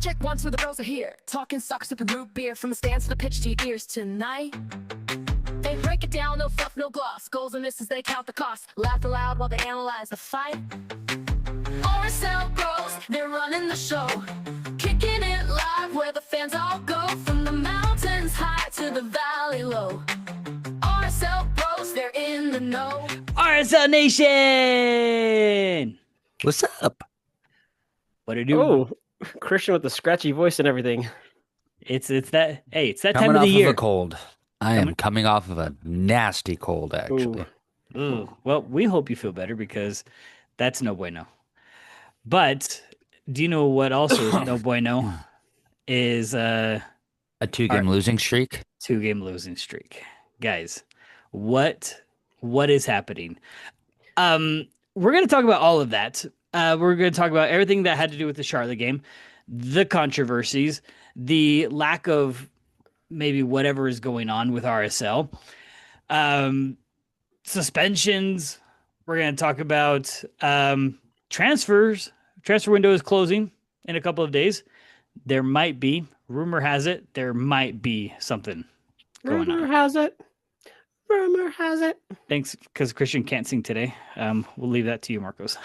check once where the bros are here. Talking soccer, sipping root beer from the stands to the pitch to your ears tonight. They break it down, no fluff, no gloss. Goals and misses, they count the cost. Laugh aloud while they analyze the fight. RSL bros, they're running the show. Kicking it live where the fans all go. From the mountains high to the valley low. RSL bros, they're in the know. RSL Nation! What's up? What it do? Oh, Christian with the scratchy voice and everything. It's that time Coming of off the year. of a cold. I am coming off of a nasty cold, actually. Ooh. Well, we hope you feel better because that's no bueno. But do you know what also is no bueno? Is A two-game losing streak. 2-game losing streak. Guys, what is happening? We're going to talk about all of that. We're going to talk about everything that had to do with the Charlotte game, the controversies, the lack of maybe whatever is going on with RSL, suspensions. We're going to talk about transfers. Transfer window is closing in a couple of days. There might be, rumor has it, there might be something going on. Rumor has it. Thanks, because Christian can't sing today. We'll leave that to you, Marcos.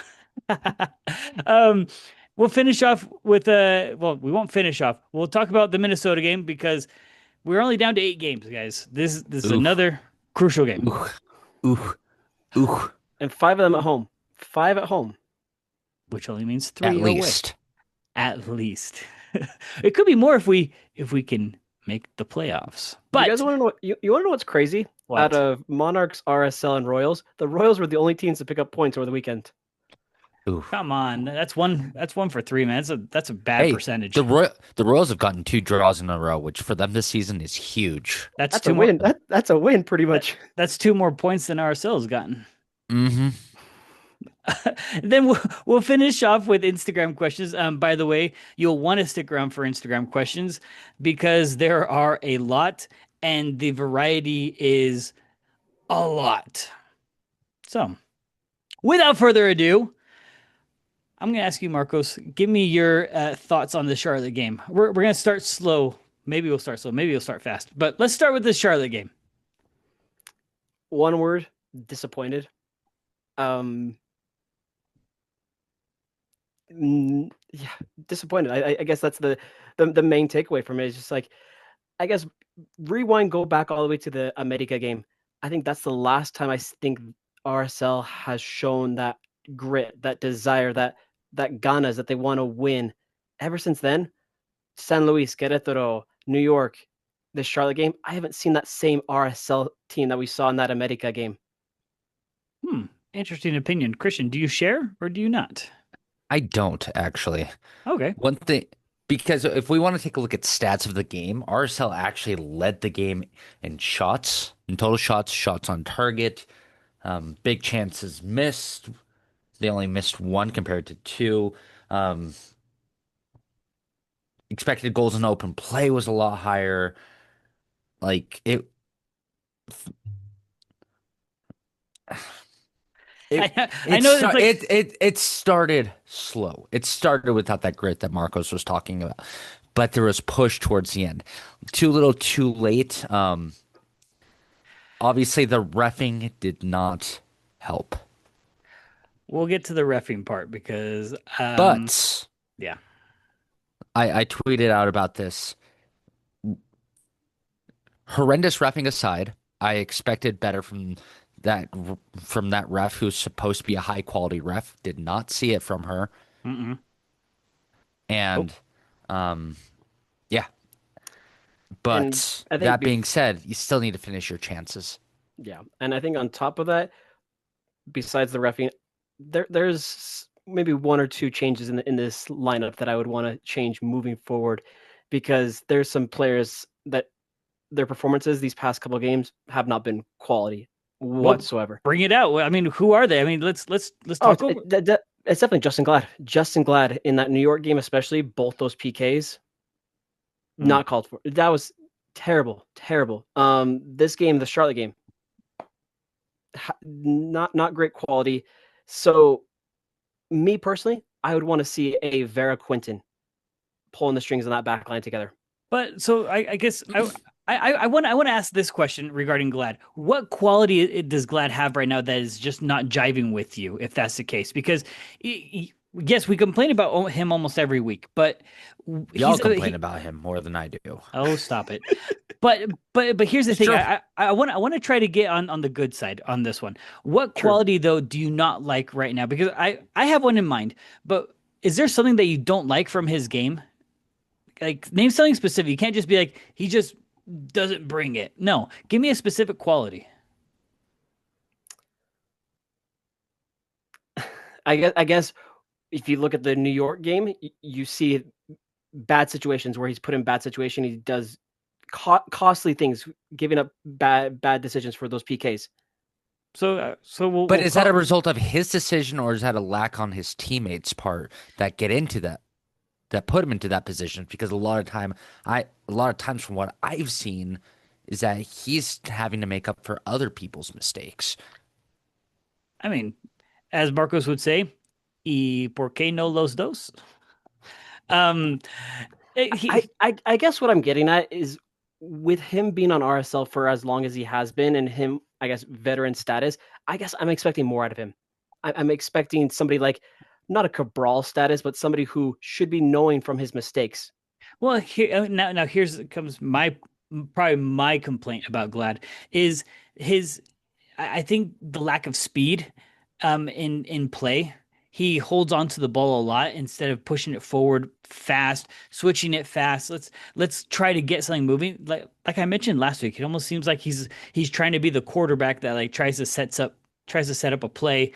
We'll finish off with we won't finish off. We'll talk about the Minnesota game because we're only down to 8 games, guys. This is another crucial game. Ooh. And 5 of them at home. 5 at home. Which only means 3 At away. least. At least. It could be more if we can make the playoffs. But you guys want to know? You want to know what's crazy? What? Out of Monarchs, RSL, and Royals, the Royals were the only teams to pick up points over the weekend. Ooh. come on, that's one for 3, man. That's a bad percentage. The Royals have gotten 2 draws in a row, which for them this season is huge. That's That's two a more. win. That's a win, pretty much. That's 2 more points than RSL's gotten. Mm-hmm. Then we'll finish off with Instagram questions. By the way, you'll want to stick around for Instagram questions because there are a lot and the variety is a lot. So, without further ado, I'm going to ask you, Marcos, give me your thoughts on the Charlotte game. We're going to start slow. Maybe we'll start slow. Maybe we'll start fast. But let's start with the Charlotte game. One word: disappointed. Yeah, disappointed. I guess that's the main takeaway from it. Is just like, I guess, rewind, go back all the way to the America game. I think that's the last time I think RSL has shown that grit, that desire, that ganas that they want to win. Ever since then, San Luis, Querétaro, New York, the Charlotte game, I haven't seen that same RSL team that we saw in that America game. Interesting opinion. Christian, do you share or do you not? I don't, actually. Okay. One thing, because if we want to take a look at stats of the game, RSL actually led the game in shots, in total shots, shots on target, big chances missed. They only missed 1 compared to 2. Expected goals in open play was a lot higher. Like it. I know It started slow. It started without that grit that Marcos was talking about, but there was push towards the end. Too little, too late. Obviously, the reffing did not help. We'll get to the reffing part because, But yeah, I tweeted out about this. Horrendous reffing aside, I expected better from that ref who's supposed to be a high quality ref. Did not see it from her. And yeah. But I think that being said, you still need to finish your chances. Yeah, and I think on top of that, besides the reffing, there's maybe 1 or 2 changes in this lineup that I would want to change moving forward, because there's some players that their performances these past couple of games have not been quality whatsoever. Bring it out. I mean, who are they? I mean, let's talk over. It's definitely Justin Glad. Justin Glad in that New York game, especially both those PKs, not called for. That was terrible. This game, the Charlotte game, not great quality. So, me personally, I would want to see a Vera Quinton pulling the strings on that back line together. But so I guess I want to ask this question regarding Glad. What quality does Glad have right now that is just not jiving with you, if that's the case? Because yes, we complain about him almost every week, but Y'all complain about him more than I do. oh, stop it. But here's the It's thing. true. I want to try to get on the good side on this one. What Sure. quality though do you not like right now? Because I have one in mind, but is there something that you don't like from his game? Like name something specific. You can't just be like he just doesn't bring it. No, give me a specific quality. I guess if you look at the New York game, you see bad situations where he's put in bad situation. He does costly things, giving up bad decisions for those PKs. So But is that a result of his decision, or is that a lack on his teammates' part that get into that put him into that position? Because a lot of times from what I've seen is that he's having to make up for other people's mistakes. I mean, as Marcos would say, ¿y por qué no los dos? Um, I guess what I'm getting at is with him being on RSL for as long as he has been and him, I guess, veteran status, I guess I'm expecting more out of him. I'm expecting somebody like not a Cabral status, but somebody who should be knowing from his mistakes. well, here now here's comes my probably my complaint about Glad is his I think the lack of speed in play. He holds on to the ball a lot instead of pushing it forward fast, switching it fast. Let's try to get something moving. Like I mentioned last week, it almost seems like he's trying to be the quarterback that like tries to set up a play,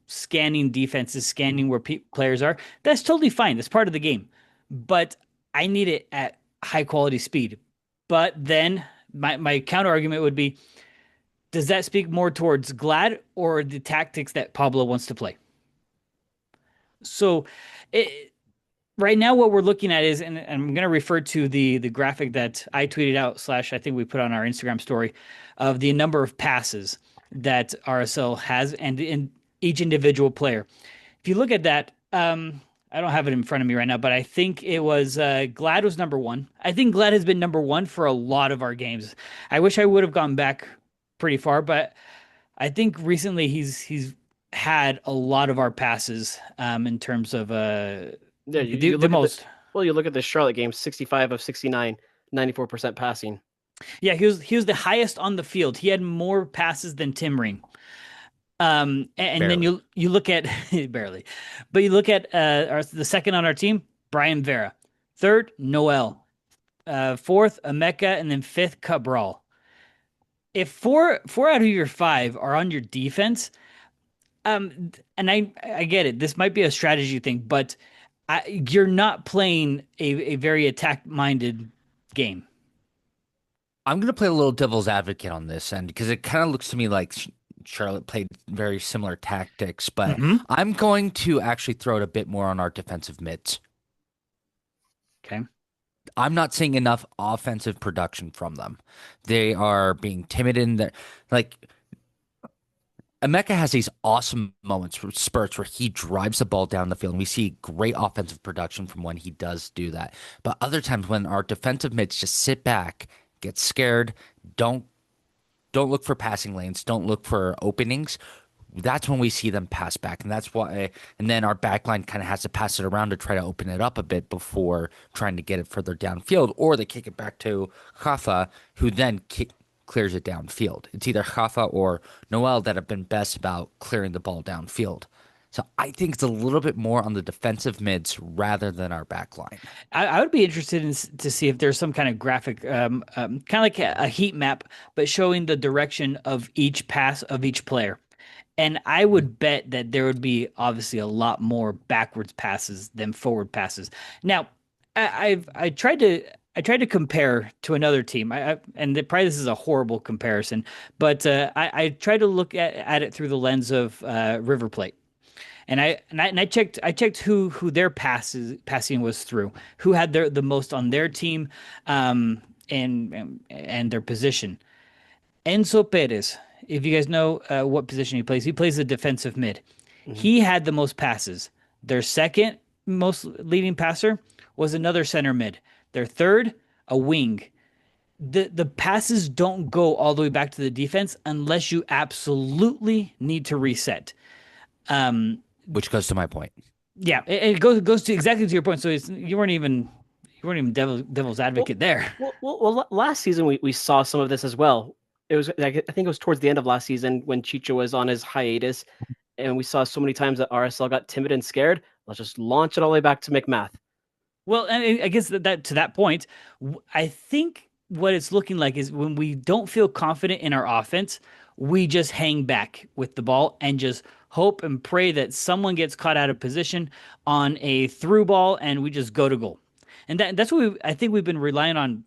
scanning defenses, scanning where players are. That's totally fine. That's part of the game. But I need it at high quality speed. But then my counter argument would be, does that speak more towards Glad or the tactics that Pablo wants to play? So right now what we're looking at is, and I'm going to refer to the graphic that I tweeted out / I think we put on our Instagram story of the number of passes that RSL has and in each individual player. If you look at that, I don't have it in front of me right now, but I think it was Glad was number one. I think Glad has been number one for a lot of our games. I wish I would have gone back pretty far, but I think recently he's had a lot of our passes in terms of Yeah, the look most. You look at the Charlotte game, 65 of 69, 94% passing. Yeah, he was the highest on the field. He had more passes than Tim Ring. And then you look at barely, but you look at the second on our team, Brian Vera, third Noel, fourth Emeka, and then fifth Cabral. If four out of your five are on your defense, and I get it, this might be a strategy thing, but you're not playing a very attack minded game. I'm going to play a little devil's advocate on this end because it kind of looks to me like Charlotte played very similar tactics, but I'm going to actually throw it a bit more on our defensive mids. Okay. I'm not seeing enough offensive production from them. They are being timid in there. Like, Emeka has these awesome moments, spurts where he drives the ball down the field, and we see great offensive production from when he does do that. But other times when our defensive mids just sit back, get scared, don't look for passing lanes, don't look for openings, that's when we see them pass back. And that's why, and then our back line kind of has to pass it around to try to open it up a bit before trying to get it further downfield, or they kick it back to Rafa, who then clears it downfield. It's either Rafa or Noel that have been best about clearing the ball downfield. So I think it's a little bit more on the defensive mids rather than our back line. I would be interested to see if there's some kind of graphic, kind of like a heat map, but showing the direction of each pass of each player. And I would bet that there would be obviously a lot more backwards passes than forward passes. Now, I tried to compare to another team. And probably this is a horrible comparison, but I tried to look at it through the lens of River Plate. And I checked who their passing was through, who had the most on their team, and their position. Enzo Perez, if you guys know what position he plays the defensive mid. Mm-hmm. He had the most passes. Their second most leading passer was another center mid. Their third, a wing. The passes don't go all the way back to the defense unless you absolutely need to reset. Which goes to my point. Yeah, it goes to exactly to your point. So you weren't even devil's Well, advocate there. last season we saw some of this as well. It was like, I think it was towards the end of last season when Chicho was on his hiatus, and we saw so many times that RSL got timid and scared. Let's just launch it all the way back to McMath. Well, and I guess that to that point, I think what it's looking like is when we don't feel confident in our offense, we just hang back with the ball and just hope and pray that someone gets caught out of position on a through ball and we just go to goal. And that's what I think we've been relying on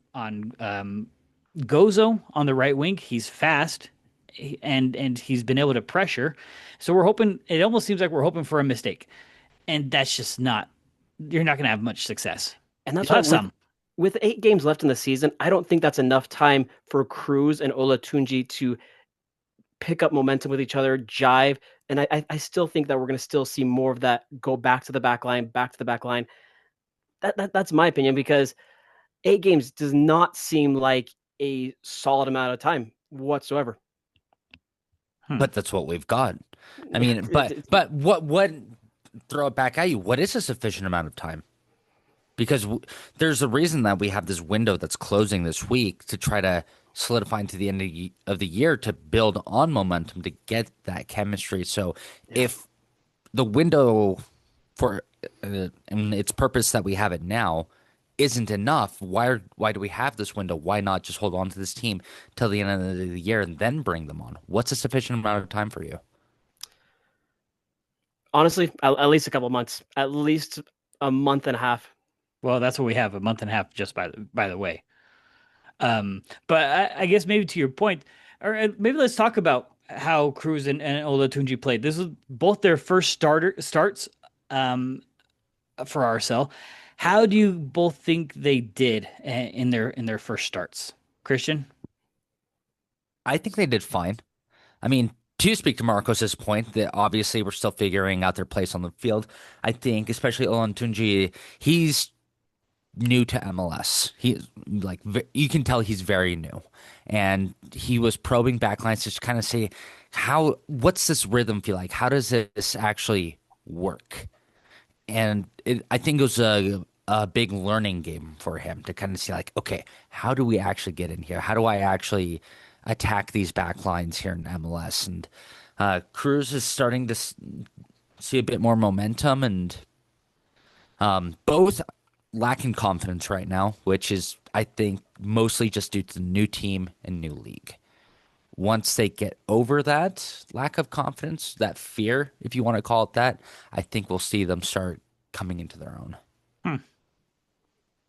Gozo on the right wing. He's fast and he's been able to pressure. So we're hoping. It almost seems like we're hoping for a mistake, and that's just not. You're not going to have much success. And that's You'll why have some. with 8 games left in the season, I don't think that's enough time for Cruz and Olatunji to pick up momentum with each other, jive. And I still think that we're going to still see more of that go back to the back line, back to the back line. That's my opinion, because 8 games does not seem like a solid amount of time whatsoever. But that's what we've got. I mean, but what throw it back at you. What is a sufficient amount of time? Because there's a reason that we have this window that's closing this week to try to solidify into the end of the year to build on momentum to get that chemistry. So if the window for and its purpose that we have it now isn't enough, why do we have this window? Why not just hold on to this team till the end of the year and then bring them on? What's a sufficient amount of time for you? Honestly, at least a couple months, at least a month and a half. Well, that's what we have, a month and a half, just by the way. But I guess maybe to your point, or maybe let's talk about how Cruz and Olatunji played. This was both their first starts for RSL. How do you both think they did in their first starts, Christian? I think they did fine. I mean, to speak to Marcos's point, that obviously we're still figuring out their place on the field. I think, especially Olatunji, he's new to MLS. He like you can tell he's very new, and he was probing backlines to kind of say, what's this rhythm feel like? How does this actually work? And I think it was a big learning game for him to kind of see like, okay, how do we actually get in here? How do I actually attack these back lines here in MLS? And Cruz is starting to see a bit more momentum, and both lacking confidence right now, which is, I think, mostly just due to the new team and new league. Once they get over that lack of confidence, that fear, if you want to call it that, I think we'll see them start coming into their own.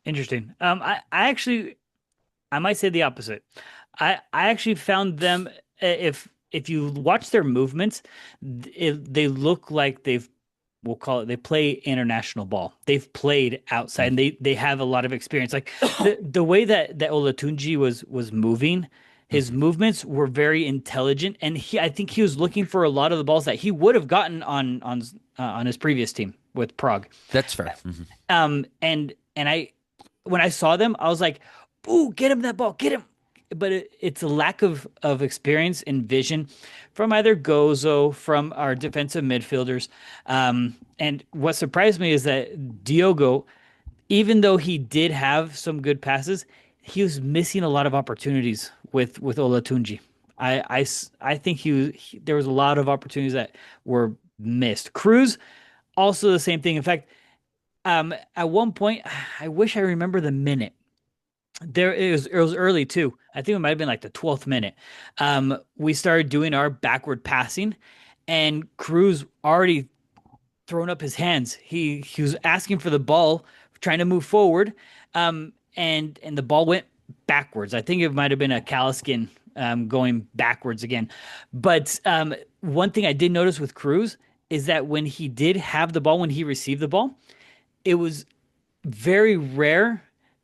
Interesting. I might say the opposite. I actually found them, if you watch their movements, they look like we'll call it, they play international ball. They've played outside, and they have a lot of experience. Like the way that Olatunji was moving, his movements were very intelligent, and I think he was looking for a lot of the balls that he would have gotten on his previous team with Prague. That's fair. Mm-hmm. And when I saw them, I was like, "Ooh, get him that ball, get him!" But it's a lack of experience and vision from either Gozo, from our defensive midfielders. And what surprised me is that Diogo, even though he did have some good passes, he was missing a lot of opportunities with Olatunji. I think there was a lot of opportunities that were missed. Cruz, also the same thing. In fact, at one point, I wish I remember the minute. It was early too. I think it might have been like the 12th minute. We started doing our backward passing, and Cruz already thrown up his hands. He was asking for the ball, trying to move forward, and the ball went backwards. I think it might have been a Kaliskin going backwards again. But one thing I did notice with Cruz is that when he did have the ball, when he received the ball, it was very rare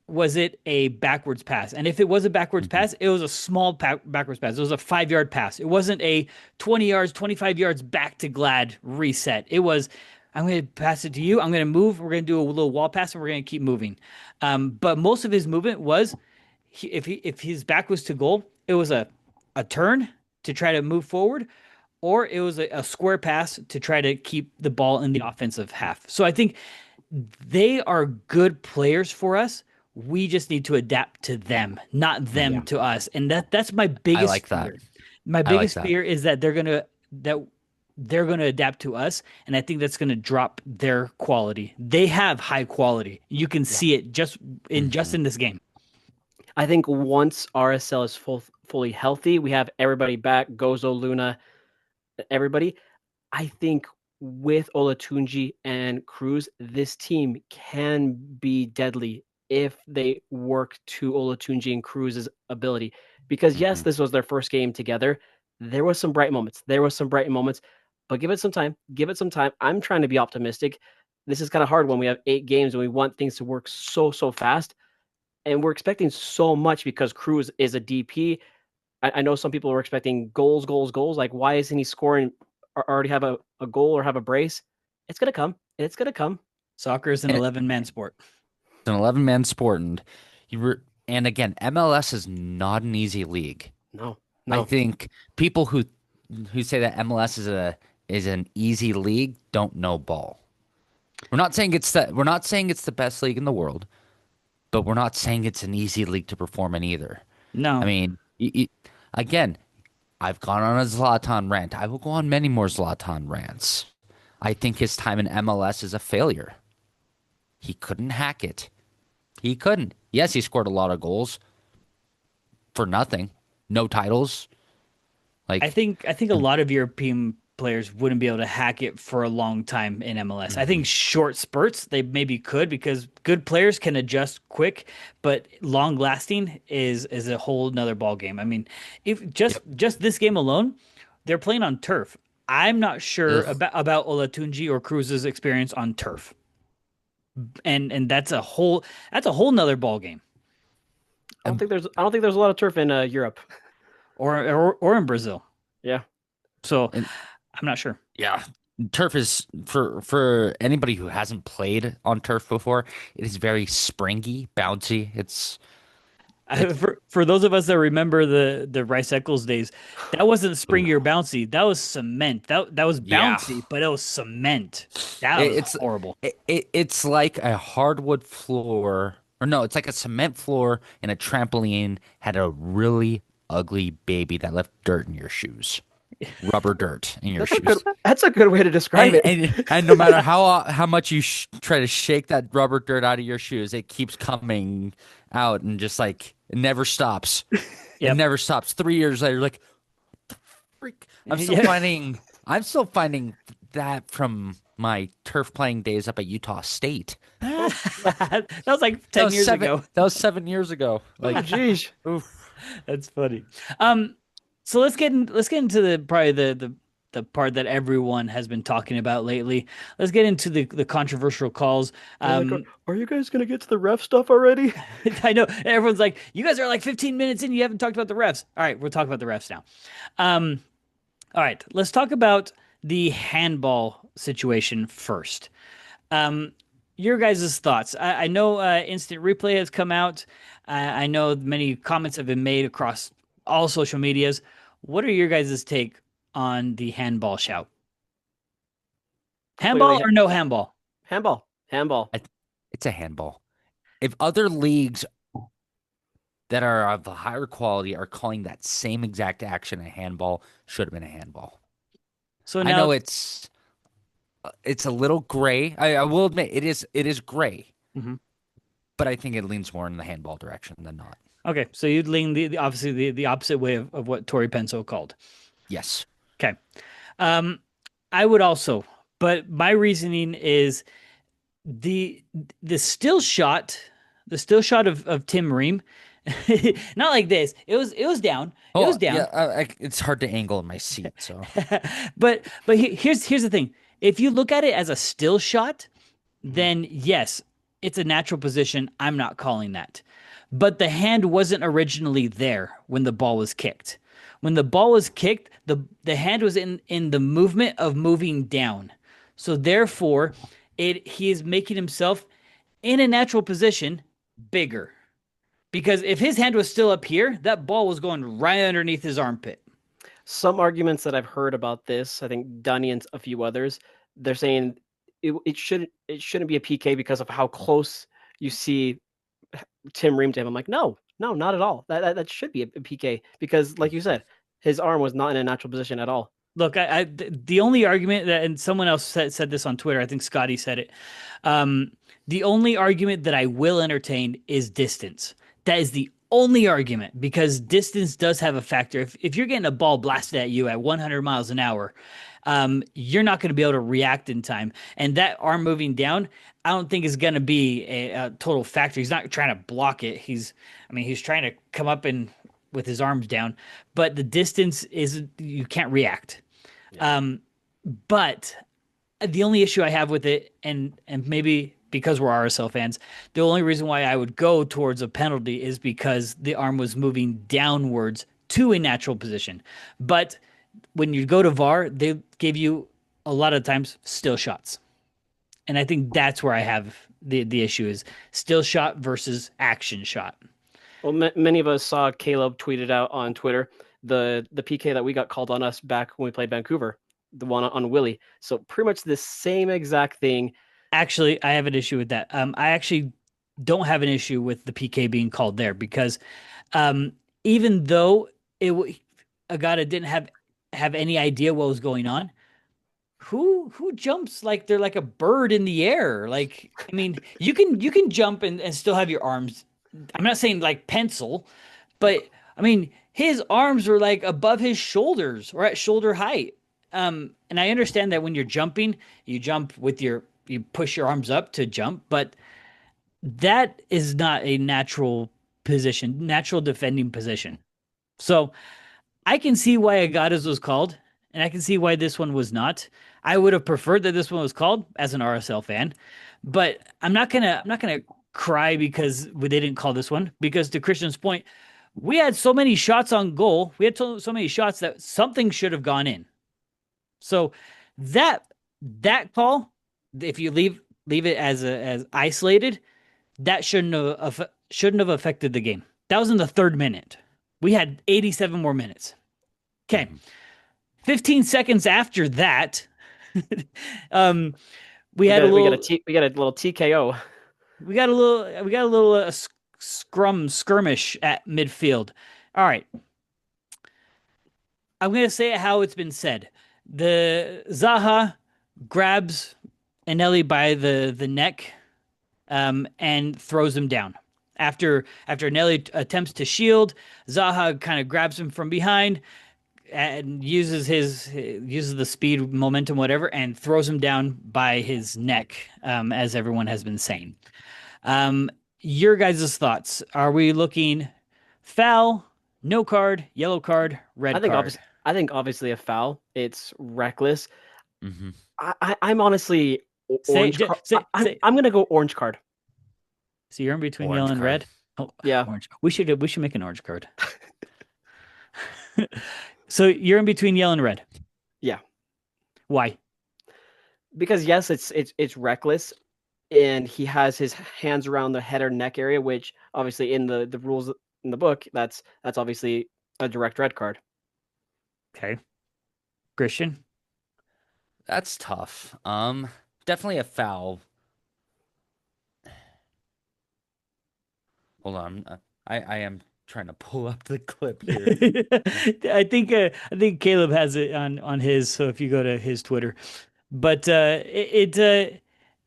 was it a backwards pass. And if it was a backwards pass, it was a small backwards pass. It was a 5-yard pass. It wasn't a 20 yards, 25 yards back to Glad reset. It was I'm going to pass it to you. I'm going to move. We're going to do a little wall pass, and we're going to keep moving. But most of his movement was, if his back was to goal, it was a turn to try to move forward, or it was a square pass to try to keep the ball in the offensive half. So I think they are good players for us. We just need to adapt to them, not them Yeah. to us. And that's my I biggest like that. fear. My I like biggest that. fear is that they're gonna adapt to us, and I think that's gonna drop their quality. They have high quality. You can Yeah. see it just Mhm. in this game. I think once RSL is fully healthy, we have everybody back, Gozo, Luna, everybody. I think with Olatunji and Cruz, this team can be deadly if they work to Olatunji and Cruz's ability. Because yes, Mhm. this was their first game together. There was some bright moments. But give it some time. Give it some time. I'm trying to be optimistic. This is kind of hard when we have 8 games and we want things to work so fast. And we're expecting so much because Cruz is a DP. I know some people were expecting goals, goals, goals. Like, why isn't he scoring or already have a goal or have a brace? It's gonna come. It's gonna come. Soccer is an And it's 11-man sport. an 11-man sport, and and again, MLS is not an easy league. No, I no. think people who say that MLS is an easy league don't know ball. We're not saying it's the best league in the world, but we're not saying it's an easy league to perform in either. I No, mean, again, I've gone on a Zlatan rant. I will go on many more Zlatan rants. I think his time in MLS is a failure. He couldn't hack it. He couldn't. Yes, he scored a lot of goals for nothing. No titles. Like, I think a lot of European players wouldn't be able to hack it for a long time in MLS. I think mhm. short spurts they maybe could because good players can adjust quick, but long lasting is a whole nother ball game. I mean, if Yep. just this game alone, they're playing on turf. I'm not sure Ugh. about Olatunji or Cruz's experience on turf, and that's a whole nother ball game, Um, I don't think there's a lot of turf in Europe. or in Brazil. Yeah. So and I'm not sure. yeah, turf is for anybody who hasn't played on turf before. It is very springy, bouncy. It's For those of us that remember the Rice Eccles days, that wasn't ooh, springy or bouncy. That was cement. That was yeah. bouncy, but it was cement. That It, was it's horrible. it's like a hardwood floor, or no, it's like a cement floor and a trampoline had a really ugly baby that left dirt in your shoes, rubber dirt in your shoes. That's a good way to describe it. And no matter how much you try to shake that rubber dirt out of your shoes, it keeps coming out and just like it never stops. It Yep. never stops. 3 years later, like freak. Yeah. I'm still finding that from my turf playing days up at Utah State. That was like That 10 was years seven. ago. That was 7 years ago. Oh, Like, geez. oof. That's funny. Um, so let's get into the probably the part that everyone has been talking about lately. Let's get into the controversial calls. They're like, are you guys gonna get to the ref stuff already? I know everyone's like, you guys are like 15 minutes in, you haven't talked about the refs. All right, we'll talk about the refs now. Um, all right, let's talk about the handball situation first. Um, your guys' thoughts. I know instant replay has come out. I know many comments have been made across all social medias. What are your guys' take on the handball shout? Clearly, Handball or no handball? handball, handball. It's a handball. If other leagues that are of a higher quality are calling that same exact action a handball, should have been a handball. So I now, know it's a little gray. I will admit it is gray, Mhm. but I think it leans more in the handball direction than not. Okay, so you'd lean the obviously the opposite way of what Tori Penso called. Yes. Okay. Um, I would also, but my reasoning is the the still shot, the still shot of Tim Ream, not like this. It was down. It was Oh, yeah. down. It's hard to angle in my seat, so But here's the thing. If you look at it as a still shot, Mhm. then yes, it's a natural position. I'm not calling that. But the hand wasn't originally there when the ball was kicked. When the ball was kicked, the hand was in the movement of moving down. So therefore, he is making himself in a natural position bigger. Because if his hand was still up here, that ball was going right underneath his armpit. Some arguments that I've heard about this, I think Dunny and a few others, they're saying it shouldn't be a PK because of how close you see Tim Ream to him. I'm like, no, no, not at all. That should be a PK because, like you said, his arm was not in a natural position at all. Look, the only argument that, and someone else said this on Twitter, I think Scotty said it. Um, the only argument that I will entertain is distance. That is the only argument because distance does have a factor. If you're getting a ball blasted at you at 100 miles an hour, you're not going to be able to react in time. And that arm moving down, I don't think is going to be a total factor. He's not trying to block it. He's trying to come up and with his arms down, but the distance is you can't react. But the only issue I have with it, and maybe because we're RSL fans, the only reason why I would go towards a penalty is because the arm was moving downwards to a natural position. But when you go to VAR, they give you a lot of times still shots. And I think that's where I have the issue is still shot versus action shot. Well, many of us saw Caleb tweeted out on Twitter the PK that we got called on us back when we played Vancouver, the one on Willie. So pretty much the same exact thing. Actually, I have an issue with that. I actually don't have an issue with the PK being called there because even though Agata didn't have any idea what was going on, who jumps like they're like a bird in the air? Like, I mean, you can jump and still have your arms. I'm not saying like pencil, but I mean his arms were like above his shoulders or at shoulder height. And I understand that when you're jumping, you jump with you push your arms up to jump, but that is not a natural position, natural defending position. So I can see why Agata's was called, and I can see why this one was not. I would have preferred that this one was called as an RSL fan, but I'm not gonna cry because they didn't call this one. Because to Christian's point, we had so many shots on goal, we had so many shots that something should have gone in. So that call, if you leave it as isolated, that shouldn't have affected the game. That was in the third minute. We had 87 more minutes. Okay. 15 seconds after that, we got a little TKO. We got a little skirmish at midfield. All right. I'm going to say it how it's been said. The Zaha grabs Anelli by the neck and throws him down. After Anelli attempts to shield, Zaha kind of grabs him from behind and uses the speed, momentum, whatever, and throws him down by his neck, as everyone has been saying. Your guys' thoughts. Are we looking foul, no card, yellow card, red card? I think obviously a foul. It's reckless. Mm-hmm. I'm honestly orange. I'm gonna go orange card. So you're in between Orange yellow and card. red? Oh, Yeah. Orange. We should make an orange card. So you're in between yellow and red. Yeah. Why? Because yes, it's reckless, and he has his hands around the head or neck area, which obviously in the rules in the book, that's obviously a direct red card. Okay. Christian? That's tough. Definitely a foul. Hold on. I am trying to pull up the clip here. I think Caleb has it on his. So if you go to his Twitter, but the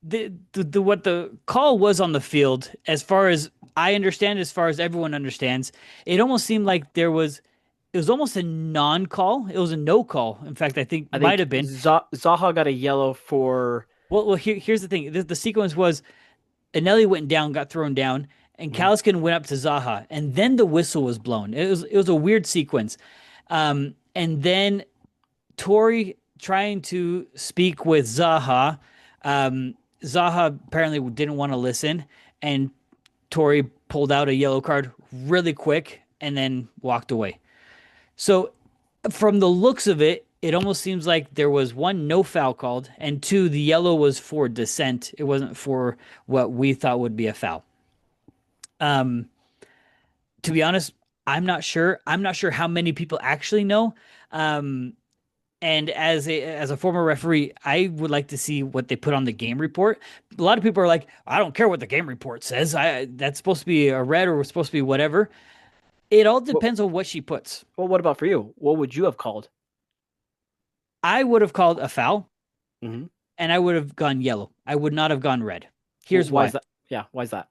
what the call was on the field, as far as I understand, as far as everyone understands, it almost seemed like it was almost a non-call. It was a no call. In fact, I think might have been. Zaha got a yellow for. Well, here's the thing. The sequence was Anelli went down, got thrown down, and Kaliskin went up to Zaha, and then the whistle was blown. It was a weird sequence. And then Tori trying to speak with Zaha. Zaha apparently didn't want to listen, and Tori pulled out a yellow card really quick and then walked away. So from the looks of it, it almost seems like there was one, no foul called, and two, the yellow was for dissent. It wasn't for what we thought would be a foul. Um, to be honest, I'm not sure. I'm not sure how many people actually know. Um, and as a former referee, I would like to see what they put on the game report. A lot of people are like, I don't care what the game report says. I That's supposed to be a red or supposed to be whatever. It all Well, depends on what she puts. well, what about for you? What would you have called? I would have called a foul Hmm. and I would have gone yellow. I would not have gone red. Here's Why is why. that? Yeah, why is that?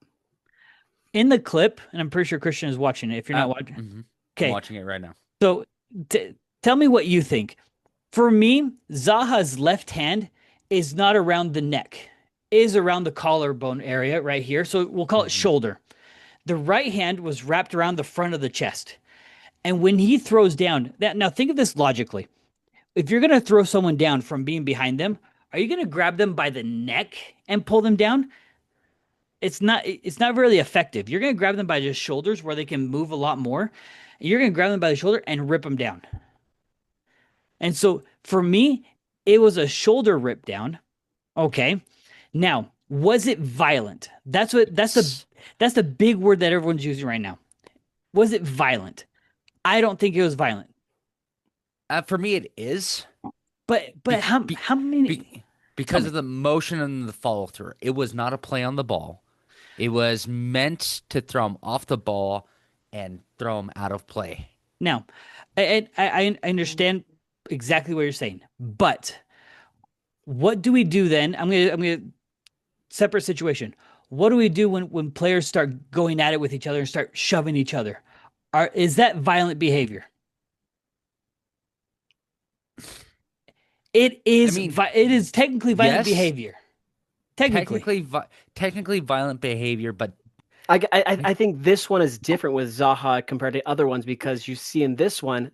In the clip, and I'm pretty sure Christian is watching it. If you're not watching, Mhm. I'm okay. watching it right now. So tell me what you think. For me, Zaha's left hand is not around the neck, is around the collarbone area right here. So we'll call it Hmm. shoulder. The right hand was wrapped around the front of the chest. And when he throws down, that now think of this logically. If you're going to throw someone down from being behind them, are you going to grab them by the neck and pull them down? It's not really effective. You're going to grab them by just shoulders where they can move a lot more. You're going to grab them by the shoulder and rip them down. And so for me, it was a shoulder rip down. Okay. Now, was it violent? That's the big word that everyone's using right now. Was it violent? I don't think it was violent. For me, it is. But Be, how be, how many be, tell because me. of the motion and the follow through. It was not a play on the ball. It was meant to throw him off the ball and throw him out of play. Now, I understand exactly what you're saying, but what do we do then? I'm gonna separate situation. What do we do when players start going at it with each other and start shoving each other? Is that violent behavior? I mean, It is technically violent yes, behavior. Technically. technically violent behavior, but I think this one is different with Zaha compared to other ones because you see in this one,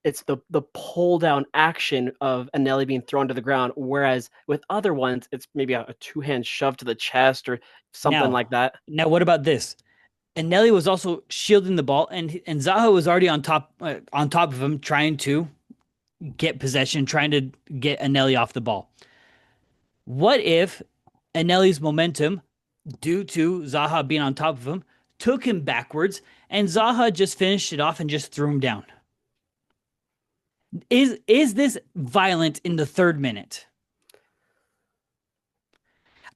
it's the pull down action of Anelli being thrown to the ground, whereas with other ones, it's maybe a two-hand shove to the chest or something Now, like that. now what about this? And Nelly was also shielding the ball, and Zaha was already on top of him, trying to get possession, trying to get Anelli off the ball. What if Anelli's momentum, due to Zaha being on top of him, took him backwards, and Zaha just finished it off and just threw him down? Is this violent in the third minute?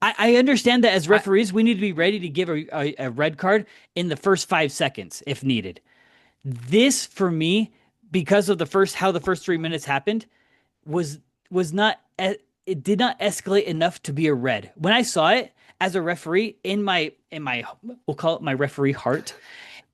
I understand that as I, referees, we need to be ready to give a red card in the first 5 seconds if needed. This for me, because of how the first 3 minutes happened, was was not it did not escalate enough to be a red. When I saw it as a referee in my we'll call it my referee heart,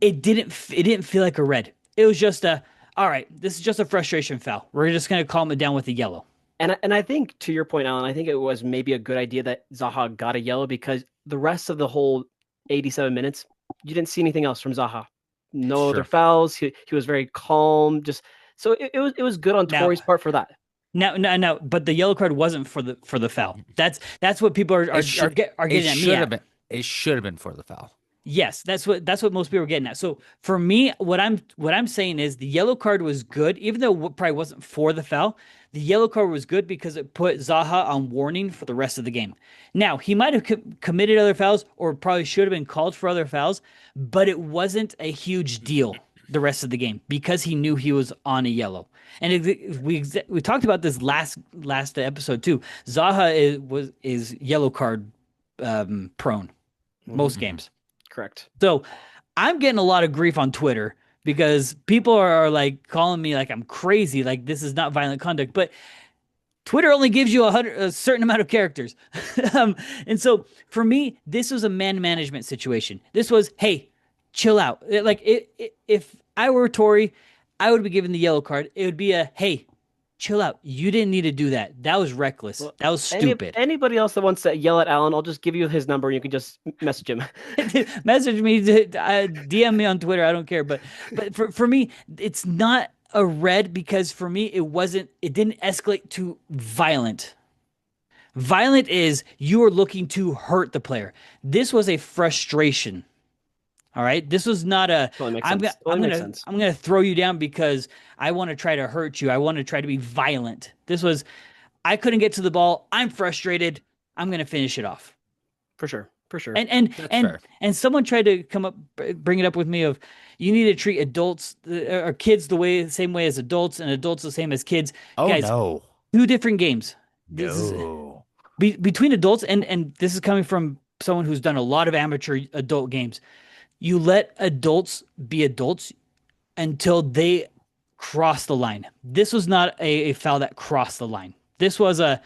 it didn't feel like a red. It was just a all right. This is just a frustration foul. We're just gonna calm it down with a yellow. And I think to your point, Alan, I think it was maybe a good idea that Zaha got a yellow because the rest of the whole 87 minutes, you didn't see anything else from Zaha. No other sure. fouls. He was very calm. Just so it was good on Now, Tori's part for that. no, but the yellow card wasn't for the foul. That's what people are It should are it getting at me should have at. been it should have been for the foul. Yes, that's what most people are getting at. So for me, what I'm saying is the yellow card was good, even though it probably wasn't for the foul. The yellow card was good because it put Zaha on warning for the rest of the game. Now he might have committed other fouls, or probably should have been called for other fouls, but it wasn't a huge deal the rest of the game because he knew he was on a yellow. And we talked about this last episode too. Zaha is yellow card prone Mhm. most games. Correct. So I'm getting a lot of grief on Twitter because people are like calling me like I'm crazy, like this is not violent conduct. But Twitter only gives you a certain amount of characters, and so for me, this was a man management situation. This was, hey, chill out. If I were Tory, I would be given the yellow card. It would be a hey, chill out. You didn't need to do that. That was reckless. Well, That was stupid. anybody else that wants to yell at Alan, I'll just give you his number and you can just message him. Message me, DM me on Twitter. I don't care. But for me, it's not a red because for me it didn't escalate to violent. Violent is you are looking to hurt the player. This was a frustration. All right, this was not a Totally makes sense. Totally makes sense. I'm gonna throw you down because I want to try to hurt you. I want to try to be violent. This was I couldn't get to the ball. I'm frustrated. I'm gonna finish it off. For sure. For sure. That's fair. And someone tried to bring it up with me of you need to treat adults or kids the same way as adults and adults the same as kids. Oh Guys, no. two different games. This is No. between adults and this is coming from someone who's done a lot of amateur adult games. You let adults be adults until they cross the line. This was not a foul that crossed the line. This was all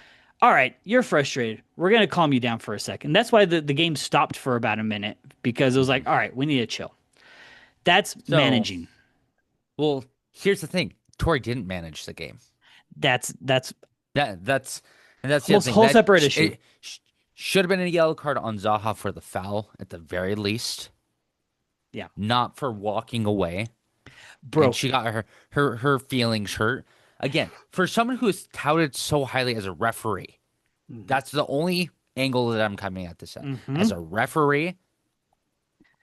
right, you're frustrated. We're going to calm you down for a second. That's why the game stopped for about a minute because it was like, all right, we need to chill. That's So- managing. Well, here's the thing. Tori didn't manage the game. That's That's the other Whole thing. separate issue. It should have been a yellow card on Zaha for the foul at the very least. Yeah. Not for walking away. bro. And she got her feelings hurt. Again, for someone who is touted so highly as a referee, that's the only angle that I'm coming at this at. Mhm. As a referee,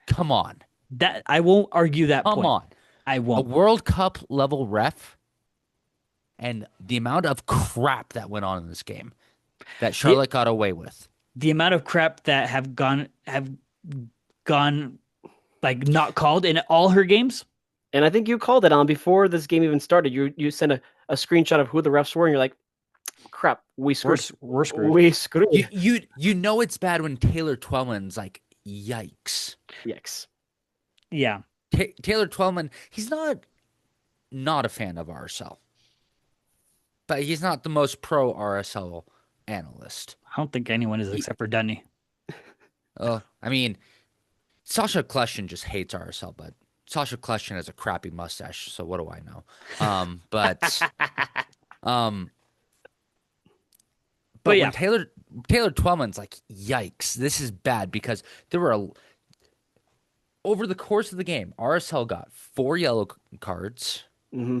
come on. That I won't argue that Come point. on. I A won't. World Cup level ref and the amount of crap that went on in this game that Charlotte got away with. The amount of crap that have gone like not called in all her games. And I think you called it on before this game even started. You sent a screenshot of who the refs were, and you're like, crap, we screwed. We're screwed. We screwed. You know it's bad when Taylor Twellman's like, yikes. Yikes. Yeah. Taylor Twellman, he's not a fan of RSL. But he's not the most pro RSL analyst. I don't think anyone is except for Dunny. I mean, Sasha Kleshin just hates RSL, but Sasha Kleshin has a crappy mustache, so what do I know? But yeah. when Taylor Twellman's like, yikes, this is bad because there were over the course of the game, RSL got 4 yellow cards. Mm-hmm.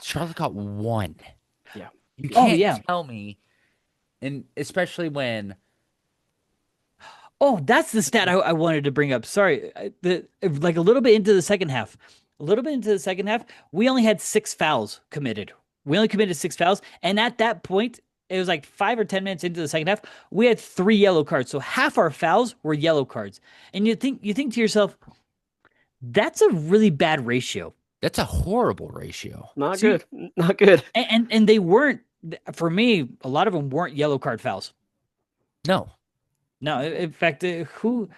Charlotte got 1. Yeah. You Oh, can't yeah. tell me, and especially when Oh, that's the stat I wanted to bring up. Sorry, like a little bit into the second half. A little bit into the second half, we only had 6 fouls committed. We only committed 6 fouls, and at that point, it was like 5 or 10 minutes into the second half, we had 3 yellow cards. So half our fouls were yellow cards, and you think to yourself, that's a really bad ratio. that's a horrible ratio. Not See- good. Not good. And they weren't, for me, a lot of them weren't yellow card fouls. No. No, in fact, who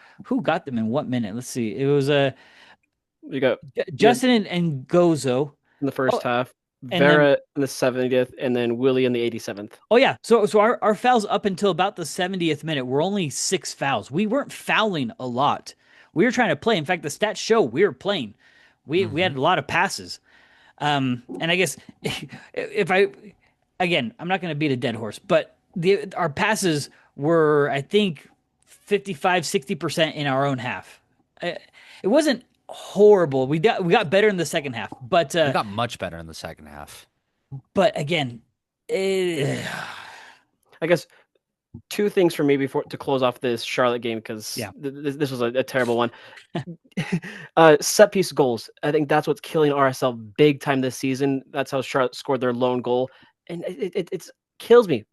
got them in what minute? Let's see. It was You got Justin and Gozo. in the first half, and Vera in the 70th, and then Willie in the 87th. Oh yeah, so our fouls up until about the 70th minute were only 6 fouls. We weren't fouling a lot. We were trying to play. In fact, the stats show we were playing. We had a lot of passes. And I guess if I'm not going to beat a dead horse, but our passes were, I think, 55-60% in our own half. It wasn't horrible. We got better in the second half, but We got much better in the second half. but again, I guess 2 things for me before to close off this Charlotte game because Yeah. this was a terrible one. Set piece goals. I think that's what's killing RSL big time this season. That's how Charlotte scored their lone goal, and it kills me.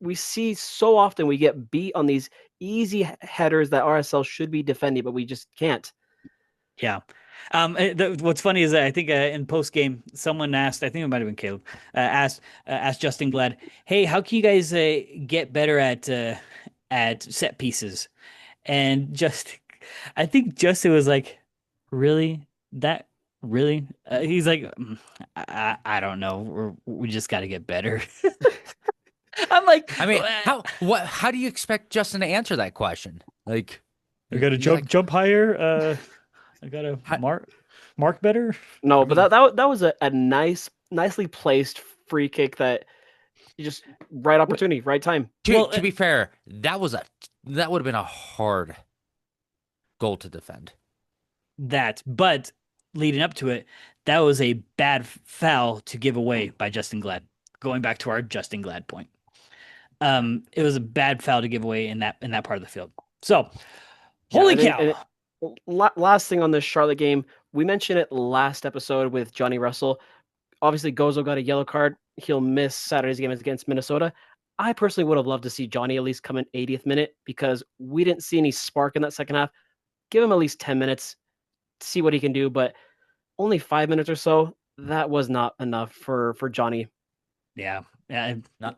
We see so often we get beat on these easy headers that RSL should be defending, but we just can't. Yeah. What's funny is that I think in post game, someone asked, I think it might have been Caleb, asked Justin Glad, "Hey, how can you guys get better at set pieces?" And I think Justin was like, "Really? That really?" He's like, I don't know. We just got to get better." I'm like, I mean, how do you expect Justin to answer that question? Like, I got to jump higher. I got to mark better. No, but that was a nicely placed free kick that you just right opportunity, right time. to be fair, that would have been a hard goal to defend. But leading up to it, that was a bad foul to give away by Justin Glad. Going back to our Justin Glad point, it was a bad foul to give away in that part of the field. So, Yeah, holy and cow! Last thing on this Charlotte game, we mentioned it last episode with Johnny Russell. Obviously, Gozo got a yellow card. He'll miss Saturday's game against Minnesota. I personally would have loved to see Johnny at least come in 80th minute because we didn't see any spark in that second half. Give him at least 10 minutes, see what he can do, but only 5 minutes or so. That was not enough for Johnny. Yeah. Yeah. Not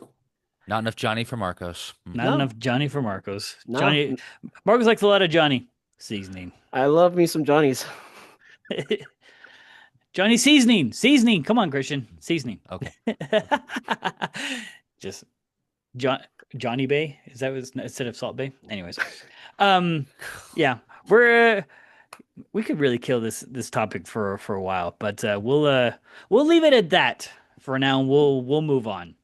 enough Johnny for Marcos. Not No. enough Johnny for Marcos. No. Johnny Marcos likes a lot of Johnny seasoning. I love me some Johnnies. Johnny seasoning. Seasoning. Come on, Christian. Seasoning. Okay. Just Johnny Bay. Is that was instead of Salt Bay? Anyways. Yeah. We could really kill this topic for a while, but we'll leave it at that for now and we'll move on.